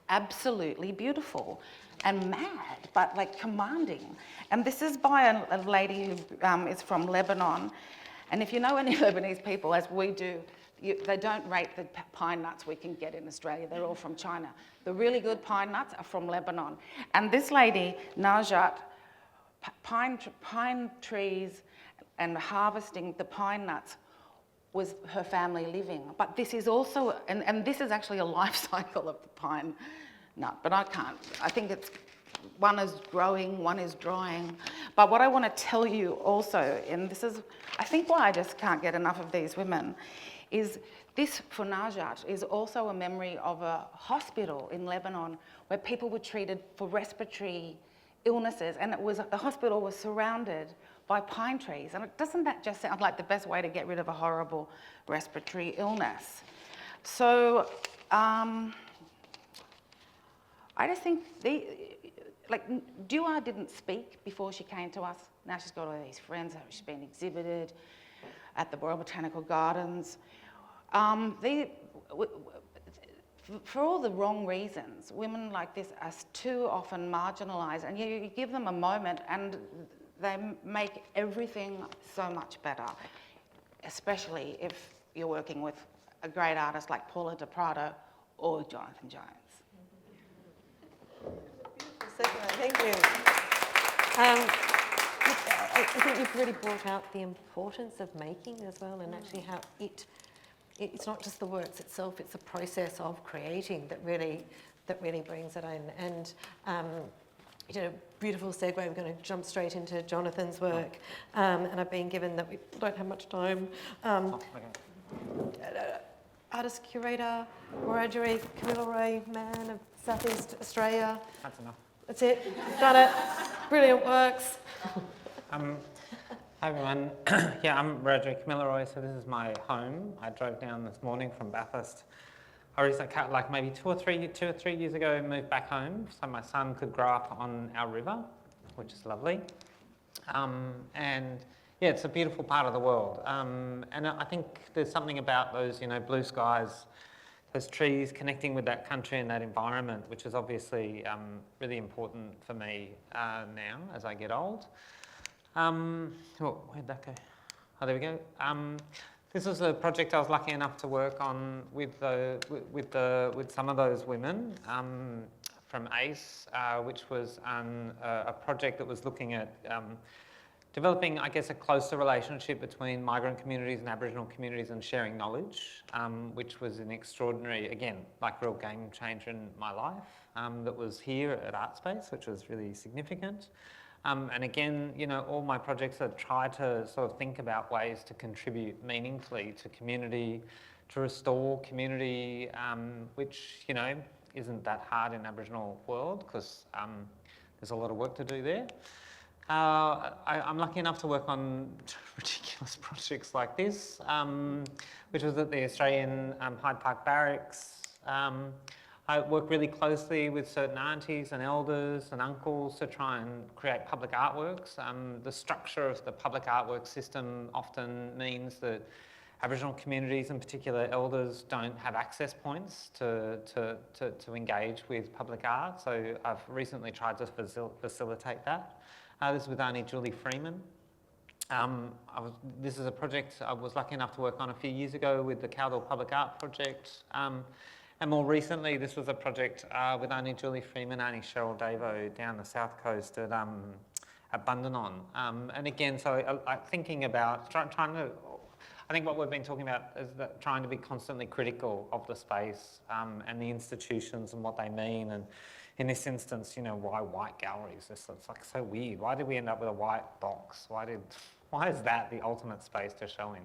absolutely beautiful and mad, but like commanding. And this is by a lady who is from Lebanon. And if you know any Lebanese people, as we do, they don't rate the pine nuts we can get in Australia. They're all from China. The really good pine nuts are from Lebanon. And this lady, Najat, pine trees and harvesting the pine nuts was her family living. But this is also, and this is actually a life cycle of the pine nut, but I think it's, one is growing, one is drying. But what I want to tell you also, and this is, I think why I just can't get enough of these women, is this for Najat is also a memory of a hospital in Lebanon where people were treated for respiratory illnesses, and the hospital was surrounded by pine trees. And doesn't that just sound like the best way to get rid of a horrible respiratory illness? So I just think Dua didn't speak before she came to us. Now she's got all these friends, she's been exhibited at the Royal Botanical Gardens. For all the wrong reasons, women like this are too often marginalised, and you give them a moment and they make everything so much better, especially if you're working with a great artist like Paula de Prado or Jonathan Jones. Thank you. I think you've really brought out the importance of making as well, and actually how it's not just the works itself, it's the process of creating that really brings it in. And you know, beautiful segue, we're going to jump straight into Jonathan's work. And I've been given that we don't have much time. Artist curator, Wiradjuri Kamilaroi, man of Southeast Australia. That's enough. That's it, done it. Brilliant works. Hi everyone. Yeah, I'm Wiradjuri Kamilaroi, so this is my home. I drove down this morning from Bathurst. I recently, like maybe two or three years ago, moved back home so my son could grow up on our river, which is lovely. And yeah, it's a beautiful part of the world. And I think there's something about those, you know, blue skies, those trees connecting with that country and that environment, which is obviously really important for me now as I get old. Where'd that go? Oh, there we go. This was a project I was lucky enough to work on with some of those women from ACE, which was a project that was looking at developing, I guess, a closer relationship between migrant communities and Aboriginal communities and sharing knowledge, which was an extraordinary, again, like real game changer in my life, that was here at ArtSpace, which was really significant. And again, you know, all my projects have tried to sort of think about ways to contribute meaningfully to community, to restore community, which, you know, isn't that hard in Aboriginal world because there's a lot of work to do there. I'm lucky enough to work on ridiculous projects like this, which was at the Australian Hyde Park Barracks. I work really closely with certain aunties and elders and uncles to try and create public artworks. The structure of the public artwork system often means that Aboriginal communities, in particular elders, don't have access points to engage with public art. So I've recently tried to facilitate that. This is with Auntie Julie Freeman. This is a project I was lucky enough to work on a few years ago with the Cowdell Public Art Project. And more recently, this was a project with Auntie Julie Freeman, Auntie Cheryl Davo down the south coast at Bundanon. And again, so thinking about trying to, I think what we've been talking about is that trying to be constantly critical of the space and the institutions and what they mean. And in this instance, you know, why white galleries? It's like so weird. Why did we end up with a white box? Why is that the ultimate space to show in?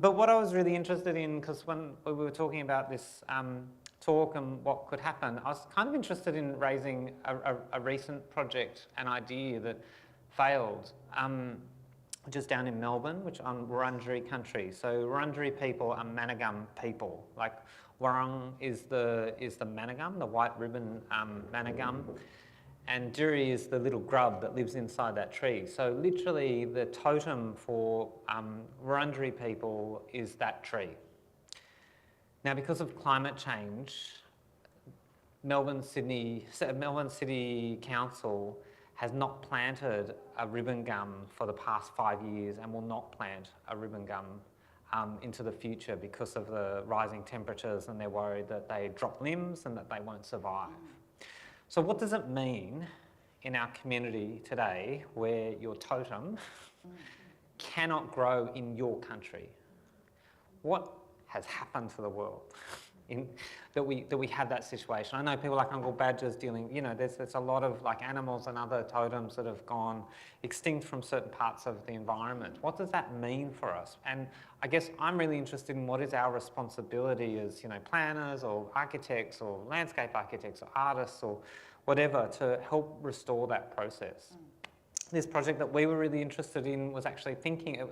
But what I was really interested in, because when we were talking about this talk and what could happen, I was kind of interested in raising a recent project, an idea that failed, which is down in Melbourne, which on Wurundjeri country. So Wurundjeri people are Managum people. Like Wurrung is the Managum, the white ribbon Managum. And Duri is the little grub that lives inside that tree. So literally the totem for Wurundjeri people is that tree. Now because of climate change, Melbourne City Council has not planted a ribbon gum for the past 5 years and will not plant a ribbon gum into the future because of the rising temperatures, and they're worried that they drop limbs and that they won't survive. So what does it mean in our community today where your totem cannot grow in your country? what has happened to the world that we have that situation. I know people like Uncle Badger's dealing, you know, there's a lot of like animals and other totems that have gone extinct from certain parts of the environment. What does that mean for us? And I guess I'm really interested in what is our responsibility as, you know, planners or architects or landscape architects or artists or whatever to help restore that process. This project that we were really interested in was actually thinking, it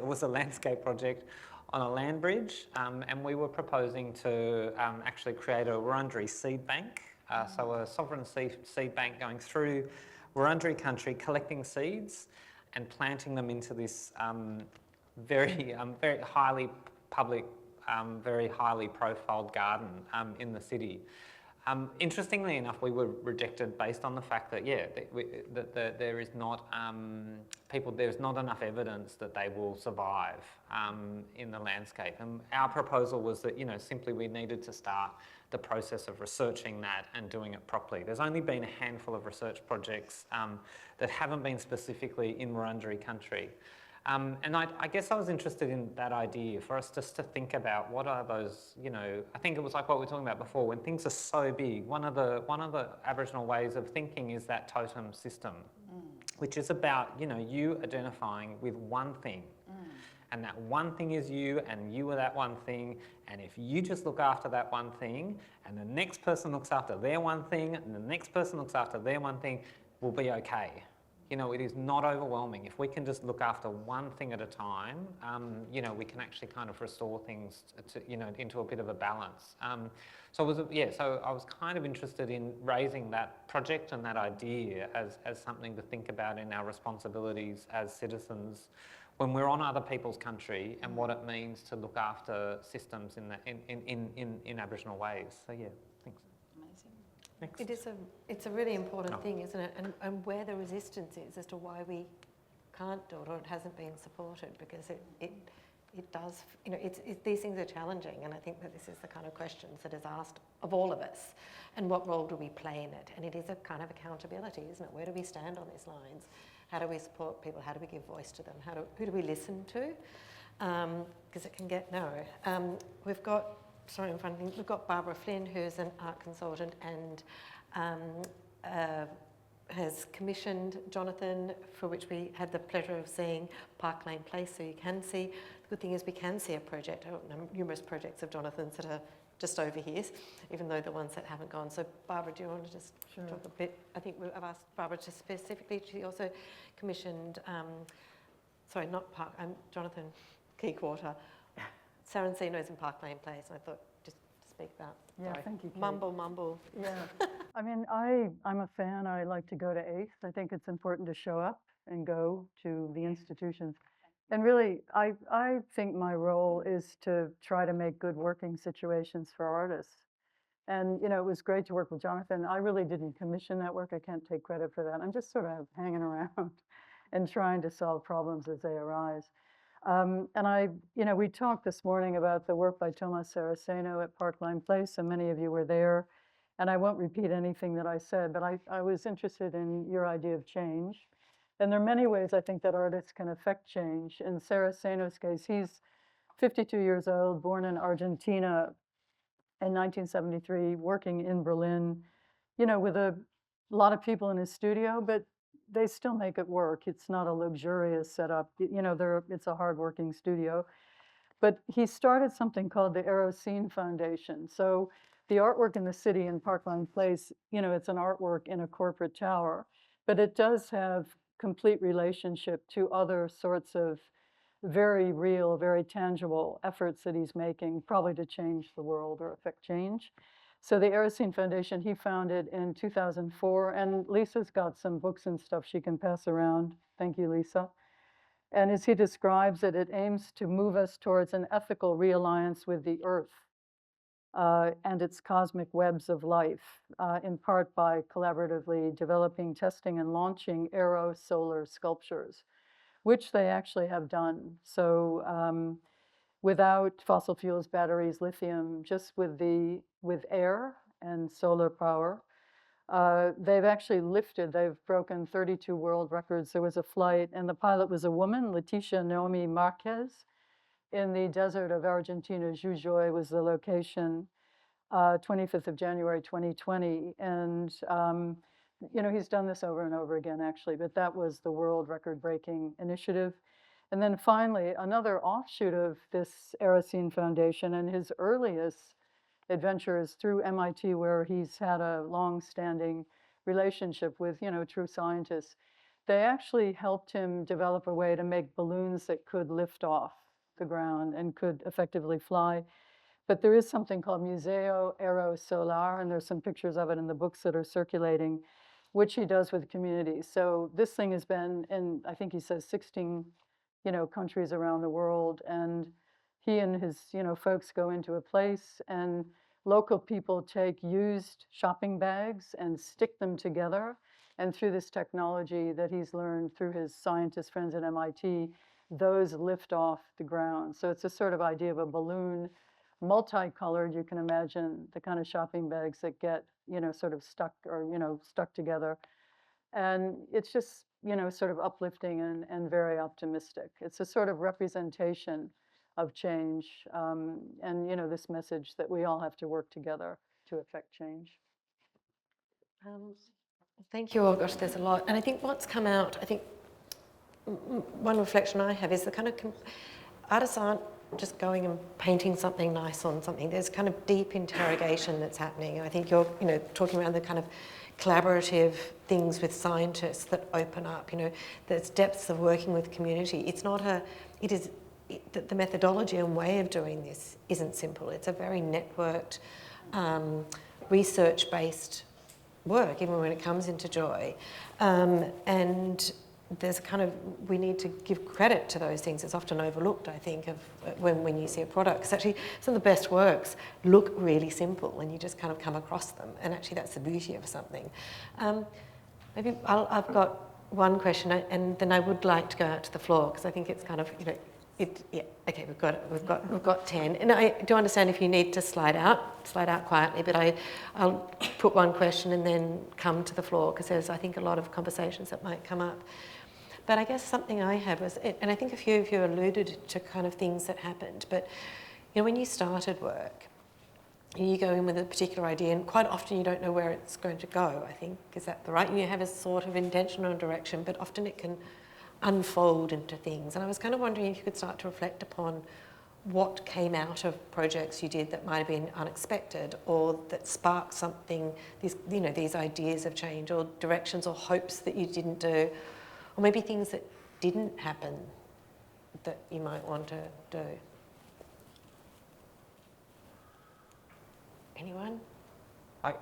was a landscape project on a land bridge, and we were proposing to actually create a Wurundjeri seed bank, so a sovereign seed bank going through Wurundjeri country, collecting seeds and planting them into this very highly public, very highly profiled garden in the city. Interestingly enough, we were rejected based on the fact that, yeah, that there is not there's not enough evidence that they will survive in the landscape. And our proposal was that, you know, simply we needed to start the process of researching that and doing it properly. There's only been a handful of research projects that haven't been specifically in Wurundjeri country. And I guess I was interested in that idea for us just to think about what are those, you know, I think it was like what we were talking about before, when things are so big, one of the Aboriginal ways of thinking is that totem system, which is about, you know, you identifying with one thing. And that one thing is you, and you are that one thing, and if you just look after that one thing, and the next person looks after their one thing, and the next person looks after their one thing, we'll be okay. You know, it is not overwhelming. If we can just look after one thing at a time, you know, we can actually kind of restore things to, you know, into a bit of a balance. So I was kind of interested in raising that project and that idea as something to think about in our responsibilities as citizens when we're on other people's country, and what it means to look after systems in Aboriginal ways. So yeah, thanks. Amazing. It's a really important thing, isn't it? And where the resistance is as to why we can't do it or it hasn't been supported, because it does, you know, these things are challenging, and I think that this is the kind of questions that is asked of all of us. And what role do we play in it? And it is a kind of accountability, isn't it? Where do we stand on these lines? How do we support people? How do we give voice to them? Who do we listen to? Because it can get narrow. We've got Barbara Flynn, who's an art consultant and has commissioned Jonathan, for which we had the pleasure of seeing Park Lane Place, so you can see. The good thing is we can see a project, numerous projects of Jonathan's that are just over here, even though the ones that haven't gone. So Barbara, do you want to just talk a bit? I think I've asked Barbara to specifically, she also commissioned, Jonathan Keyquarter, Sarancino's in Park Lane Place, and I thought just to speak about. Yeah, thank you, Kate. Mumble. Yeah, I mean, I'm a fan. I like to go to ACE. I think it's important to show up and go to the institutions. And really, I think my role is to try to make good working situations for artists. And, you know, it was great to work with Jonathan. I really didn't commission that work. I can't take credit for that. I'm just sort of hanging around and trying to solve problems as they arise. And we talked this morning about the work by Thomas Saraceno at Park Lane Place, and many of you were there. And I won't repeat anything that I said, but I was interested in your idea of change. And there are many ways I think that artists can affect change. In Saraceno's case, he's 52 years old, born in Argentina in 1973, working in Berlin, you know, with a lot of people in his studio, but they still make it work. It's not a luxurious setup. You know, it's a hardworking studio. But he started something called the Erosine Foundation. So the artwork in the city in Park Lane Place, you know, it's an artwork in a corporate tower, but it does have complete relationship to other sorts of very real, very tangible efforts that he's making, probably to change the world or affect change. So the Erosine Foundation, he founded in 2004, and Lisa's got some books and stuff she can pass around. Thank you, Lisa. And as he describes it, it aims to move us towards an ethical realliance with the earth and its cosmic webs of life, in part by collaboratively developing, testing, and launching aerosolar sculptures, which they actually have done. So without fossil fuels, batteries, lithium, just with air and solar power, they've broken 32 world records. There was a flight, and the pilot was a woman, Leticia Naomi Marquez, in the desert of Argentina. Jujuy was the location, 25th of January 2020. And, he's done this over and over again, actually, but that was the world record-breaking initiative. And then finally, another offshoot of this Erisine Foundation, and his earliest adventure is through MIT, where he's had a long-standing relationship with, true scientists. They actually helped him develop a way to make balloons that could lift off the ground and could effectively fly. But there is something called Museo Aerosolar, and there's some pictures of it in the books that are circulating, which he does with communities. So this thing has been in, I think he says, 16, countries around the world. And he and his, folks go into a place, and local people take used shopping bags and stick them together. And through this technology that he's learned through his scientist friends at MIT, those lift off the ground. So it's a sort of idea of a balloon, multicolored. You can imagine the kind of shopping bags that get, sort of stuck or, stuck together. And it's just, sort of uplifting and very optimistic. It's a sort of representation of change, and, this message that we all have to work together to affect change. Thank you. Oh gosh, there's a lot. And I think what's come out, I think one reflection I have is the kind of artists aren't just going and painting something nice on something. There's kind of deep interrogation that's happening. I think you're, talking around the kind of collaborative things with scientists that open up, there's depths of working with community. It's not the methodology and way of doing this isn't simple. It's a very networked, research-based work, even when it comes into joy. And there's we need to give credit to those things. It's often overlooked, I think, of when you see a product. Because actually, some of the best works look really simple, and you just kind of come across them. And actually, that's the beauty of something. Maybe I've got one question, and then I would like to go out to the floor, because I think it's kind of, yeah, okay, we've got 10. And I do understand if you need to slide out quietly, but I'll put one question and then come to the floor, because there's, I think, a lot of conversations that might come up. But I guess something I had was, and I think a few of you alluded to kind of things that happened, but when you started work, you go in with a particular idea, and quite often you don't know where it's going to go, I think. Is that the right? You have a sort of intentional direction, but often it can unfold into things. And I was kind of wondering if you could start to reflect upon what came out of projects you did that might have been unexpected, or that sparked something, these ideas of change, or directions or hopes that you didn't do, or maybe things that didn't happen that you might want to do. Anyone? I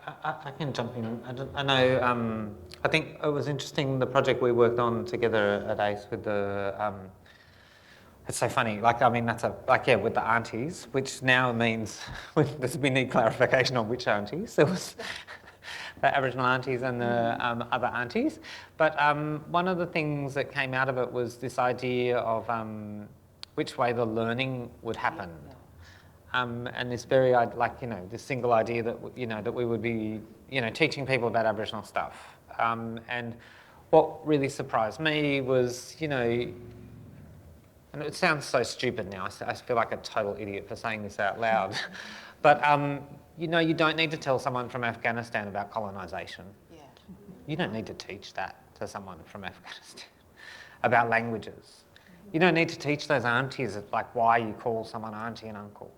can jump in. I know, I think it was interesting, the project we worked on together at ACE with the, it's so funny, with the aunties, which now means, we need clarification on which aunties. There was the Aboriginal aunties and the other aunties. But one of the things that came out of it was this idea of which way the learning would happen. And this very, this single idea that, that we would be, teaching people about Aboriginal stuff. And what really surprised me was, and it sounds so stupid now, I feel like a total idiot for saying this out loud, but, you don't need to tell someone from Afghanistan about colonisation. Yeah. You don't need to teach that to someone from Afghanistan, about languages. You don't need to teach those aunties, why you call someone auntie and uncle.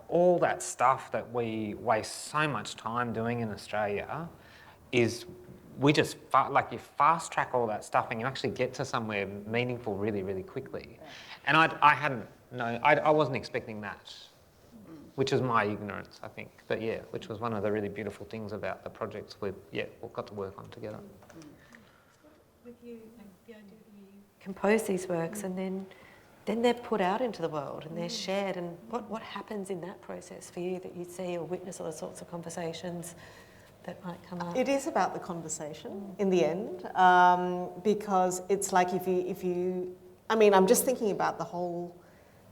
All that stuff that we waste so much time doing in Australia is, we just, you fast track all that stuff and you actually get to somewhere meaningful really, really quickly. And I wasn't expecting that, which is my ignorance, I think. But yeah, which was one of the really beautiful things about the projects we got to work on together. With you, the idea that you compose these works and then they're put out into the world and they're shared, and what happens in that process for you that you see or witness all the sorts of conversations that might come up? It is about the conversation in the end, because it's like if you, I'm just thinking about the whole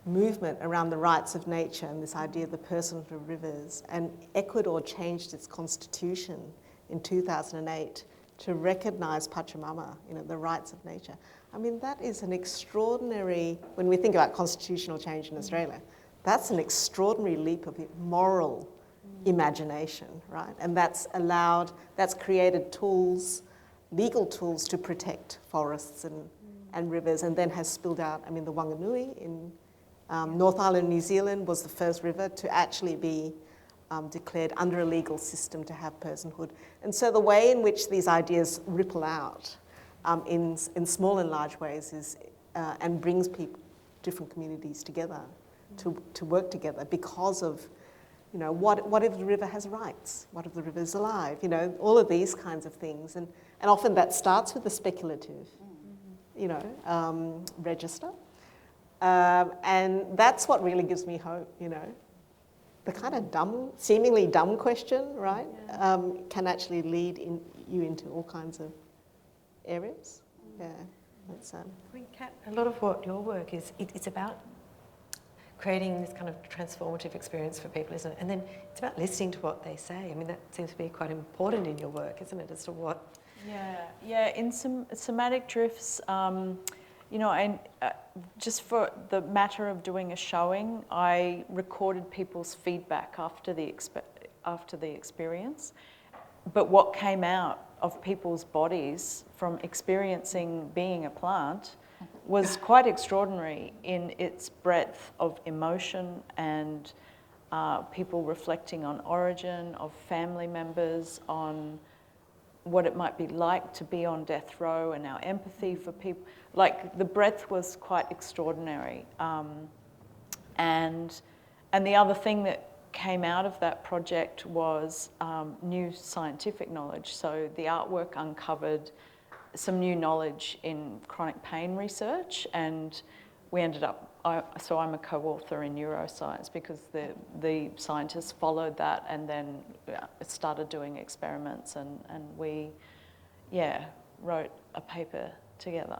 movement around the rights of nature and this idea of the personhood of rivers, and Ecuador changed its constitution in 2008 to recognise Pachamama, the rights of nature. I mean, that is an extraordinary, when we think about constitutional change in Australia, that's an extraordinary leap of moral imagination, right? And that's created tools, legal tools to protect forests and rivers, and then has spilled out. I mean, the Wanganui in North Island, New Zealand was the first river to actually be declared under a legal system to have personhood. And so the way in which these ideas ripple out in small and large ways is, and brings people, different communities together to work together because of, what if the river has rights? What if the river is alive? All of these kinds of things. And often that starts with the speculative, register. And that's what really gives me hope, The kind of seemingly dumb question, right, can actually lead you into all kinds of areas. Yeah, that's. Kat, a lot of what your work is, it's about creating this kind of transformative experience for people, isn't it? And then it's about listening to what they say. I mean, that seems to be quite important in your work, isn't it, as to what. Yeah. In some somatic drifts, and just for the matter of doing a showing, I recorded people's feedback after the experience. But what came out of people's bodies from experiencing being a plant was quite extraordinary in its breadth of emotion and people reflecting on origin, of family members, on what it might be like to be on death row, and our empathy for people. Like, the breadth was quite extraordinary. And the other thing that came out of that project was new scientific knowledge. So the artwork uncovered some new knowledge in chronic pain research, and we ended up, so I'm a co-author in neuroscience because the scientists followed that and then started doing experiments, and we, wrote a paper together.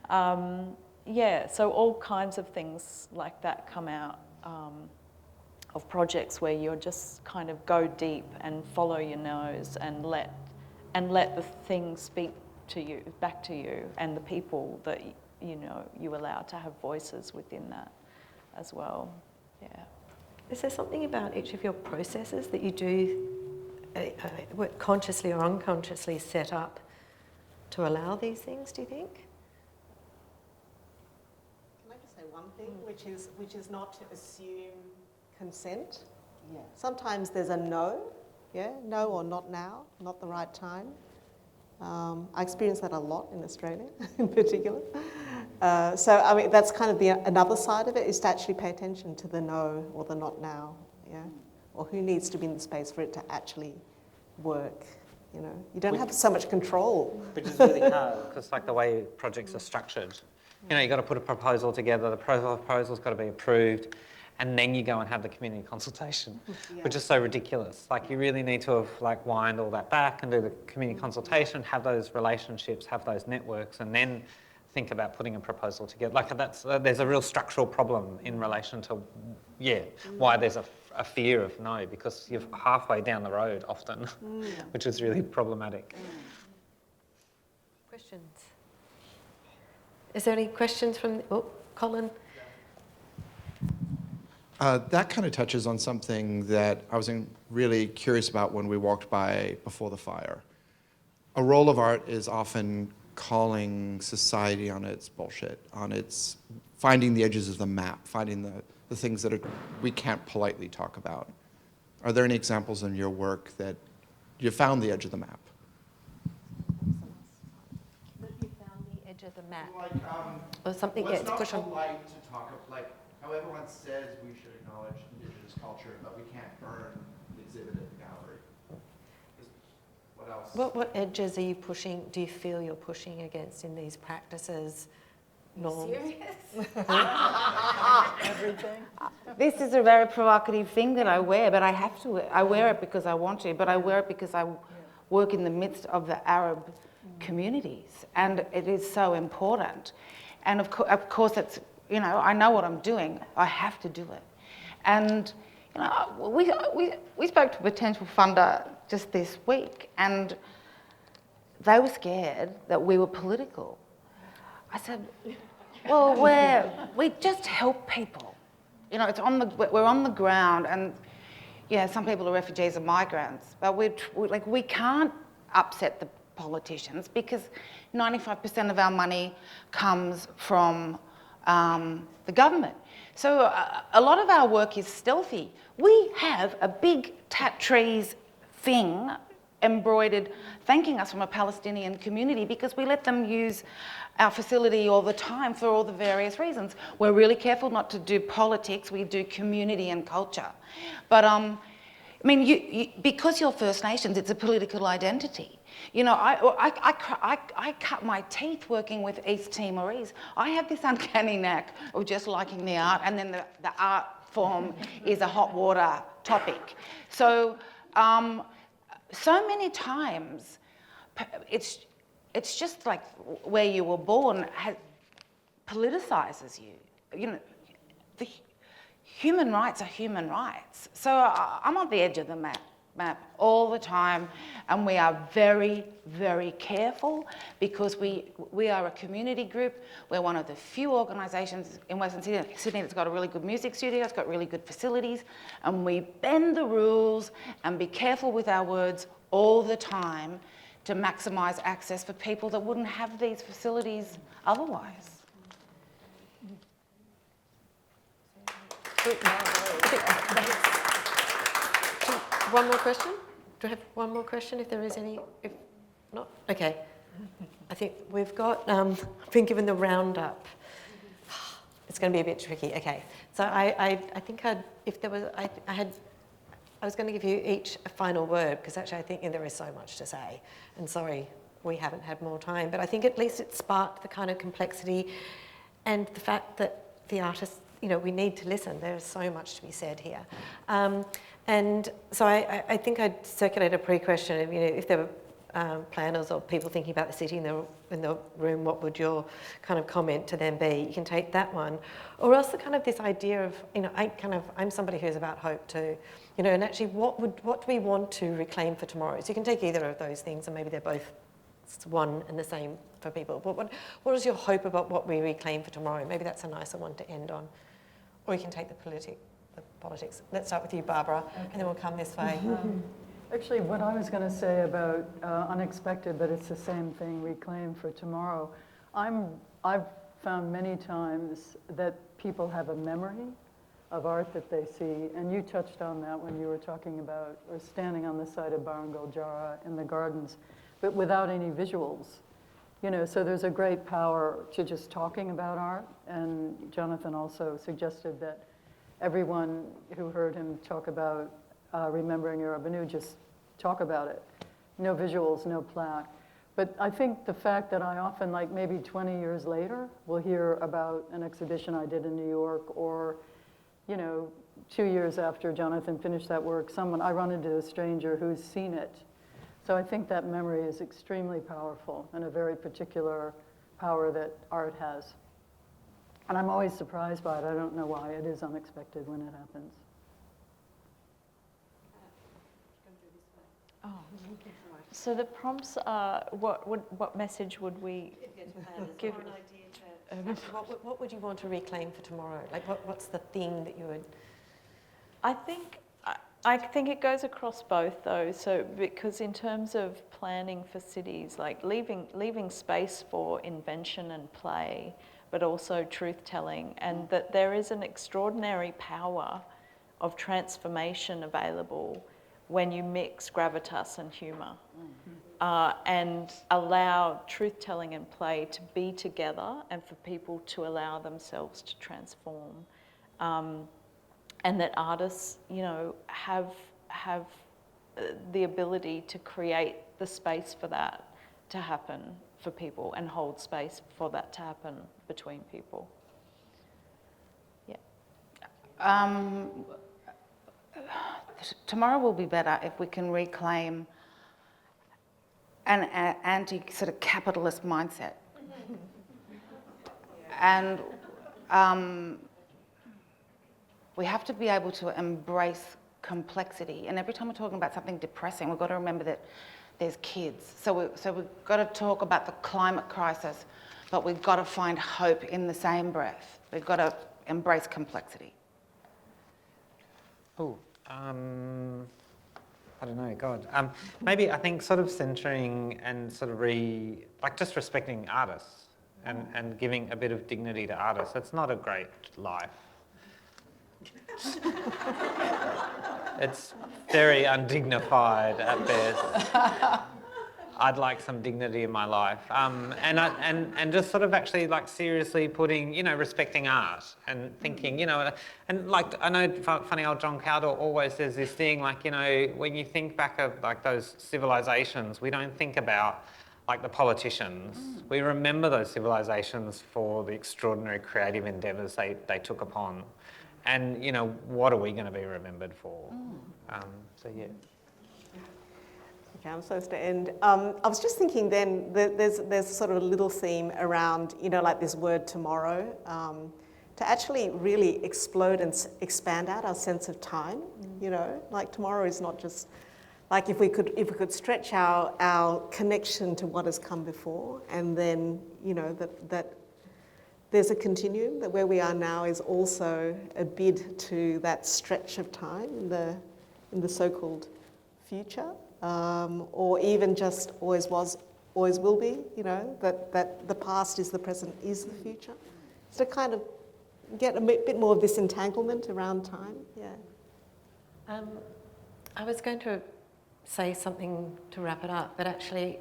So all kinds of things like that come out of projects where you're just kind of go deep and follow your nose and let the thing speak to you, back to you, and the people that you allow to have voices within that as well. Yeah. Is there something about each of your processes that you do consciously or unconsciously set up to allow these things, do you think? Can I just say one thing, which is not to assume consent? Yeah. Sometimes there's a no, no or not now, not the right time. I experience that a lot in Australia, in particular. So, I mean, that's kind of another side of it, is to actually pay attention to the no or the not now, or who needs to be in the space for it to actually work. You don't have so much control. Which is really hard, because like the way projects are structured, you've got to put a proposal together, the proposal's got to be approved, and then you go and have the community consultation, which is so ridiculous. Like, you really need to have wind all that back and do the community consultation, have those relationships, have those networks, and then think about putting a proposal together. Like, there's a real structural problem in relation to, why there's a fear of no, because you're halfway down the road often, which is really problematic. Questions? Is there any questions from, Colin? That kind of touches on something that I was really curious about when we walked by before the fire. A role of art is often calling society on its bullshit, on its finding the edges of the map, finding the things that we can't politely talk about. Are there any examples in your work that you found the edge of the map? That you found the edge of the map? Or something gets pushed on. What's not polite to talk of, how everyone says we should acknowledge Indigenous culture, but we can't burn the exhibit at the gallery. What else? What edges are you pushing, do you feel you're pushing against in these practices? Norms? Serious? Everything. This is a very provocative thing that I wear, but I have to wear. I wear it because I want to, but I wear it because I work in the midst of the Arab communities, and it is so important. And of course, it's, I know what I'm doing. I have to do it. And we spoke to a potential funder just this week, and they were scared that we were political. I said, well, we just help people. You know, we're on the ground, and yeah, some people are refugees and migrants, but we can't upset the politicians because 95% of our money comes from the government. So a lot of our work is stealthy. We have a big Tatrees thing embroidered thanking us from a Palestinian community because we let them use our facility all the time for all the various reasons. We're really careful not to do politics, we do community and culture. But I mean, because you're First Nations, it's a political identity. You know, I cut my teeth working with East Timorese. I have this uncanny knack of just liking the art, and then the art form is a hot water topic. So, so many times, it's just like where you were born politicizes you. You know, the human rights are human rights. So I'm on the edge of the map all the time, and we are very, very careful because we are a community group. We're one of the few organisations in Western Sydney that's got a really good music studio, it's got really good facilities, and we bend the rules and be careful with our words all the time to maximise access for people that wouldn't have these facilities otherwise. One more question? Do I have one more question if there is any? If not, okay. I think we've got, I've been given the roundup. It's going to be a bit tricky. Okay. So I think if there was, I was going to give you each a final word because actually I think there is so much to say. And sorry, we haven't had more time, but I think at least it sparked the kind of complexity and the fact that the artists, you know, we need to listen. There's so much to be said here. And so I think I'd circulate a pre-question, you know, if there were planners or people thinking about the city in the room, what would your kind of comment to them be? You can take that one. Or else the kind of this idea of, you know, I'm somebody who's about hope too, you know, and actually what do we want to reclaim for tomorrow? So you can take either of those things and maybe they're both one and the same for people. But what is your hope about what we reclaim for tomorrow? Maybe that's a nicer one to end on. Or you can take the politics. Let's start with you, Barbara, okay. And then we'll come this way. Actually, what I was going to say about unexpected, but it's the same thing, reclaim for tomorrow. I've found many times that people have a memory of art that they see, and you touched on that when you were talking about, or standing on the side of Barangol Jara in the gardens, but without any visuals. You know, so there's a great power to just talking about art, and Jonathan also suggested that everyone who heard him talk about remembering Urbanism, just talk about it. No visuals, no plaque. But I think the fact that I often, like maybe 20 years later, will hear about an exhibition I did in New York, or, you know, 2 years after Jonathan finished that work, I run into a stranger who's seen it. So I think that memory is extremely powerful and a very particular power that art has. And I'm always surprised by it. I don't know why. It is unexpected when it happens. Oh. So the prompts are, what message would we give? What would you want to reclaim for tomorrow? Like what's the thing that you would? I think it goes across both though. So because in terms of planning for cities, like leaving space for invention and play, but also truth-telling, and that there is an extraordinary power of transformation available when you mix gravitas and humour, and allow truth-telling and play to be together, and for people to allow themselves to transform, and that artists, you know, have the ability to create the space for that to happen for people and hold space for that to happen between people. Yeah. Tomorrow will be better if we can reclaim an anti-sort of capitalist mindset. And we have to be able to embrace complexity. And every time we're talking about something depressing, we've got to remember that there's kids. So we've got to talk about the climate crisis, but we've got to find hope in the same breath. We've got to embrace complexity. Oh, I don't know, God. Maybe I think sort of centering and sort of just respecting artists and giving a bit of dignity to artists. It's not a great life. It's very undignified at best. I'd like some dignity in my life, and just sort of actually like seriously putting, respecting art and thinking, and like I know funny old John Cowdell always says this thing, like when you think back of like those civilizations, we don't think about like the politicians. We remember those civilizations for the extraordinary creative endeavours they took upon, and what are we going to be remembered for? So yeah. Okay, I'm supposed to end. I was just thinking then that there's sort of a little theme around, like this word tomorrow, to actually really explode and expand out our sense of time. Like tomorrow is not just like if we could stretch our connection to what has come before, and then that there's a continuum, that where we are now is also a bid to that stretch of time in the so-called future. Or even just always was, always will be, that the past is the present, is the future. So to kind of get a bit more of this entanglement around time, yeah. I was going to say something to wrap it up, but actually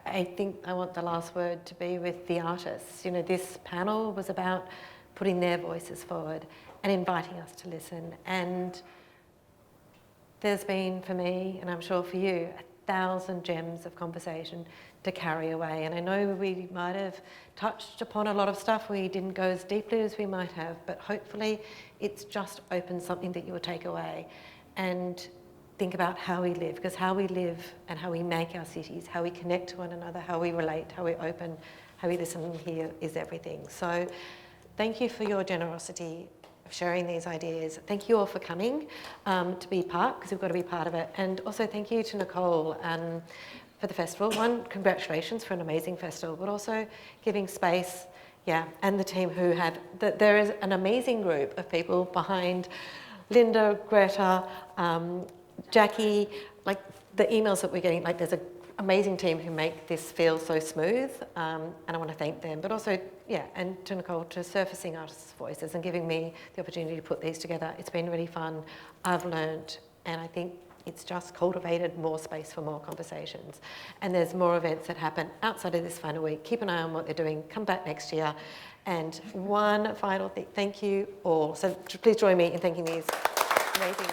I think I want the last word to be with the artists. This panel was about putting their voices forward and inviting us to listen. And there's been, for me, and I'm sure for you, 1,000 gems of conversation to carry away. And I know we might have touched upon a lot of stuff. We didn't go as deeply as we might have, but hopefully it's just opened something that you will take away and think about how we live, because how we live and how we make our cities, how we connect to one another, how we relate, how we open, how we listen and hear is everything. So thank you for your generosity sharing these ideas. Thank you all for coming to be part, because we've got to be part of it. And also thank you to Nicole for the festival. One, congratulations for an amazing festival, but also giving space, and the team who have, there is an amazing group of people behind Linda, Greta, Jackie, like the emails that we're getting, like there's an amazing team who make this feel so smooth, and I want to thank them, but also, and to Nicole, to surfacing artists' voices and giving me the opportunity to put these together. It's been really fun. I've learned, and I think it's just cultivated more space for more conversations. And there's more events that happen outside of this final week. Keep an eye on what they're doing. Come back next year. And one final thing, thank you all. So please join me in thanking these amazing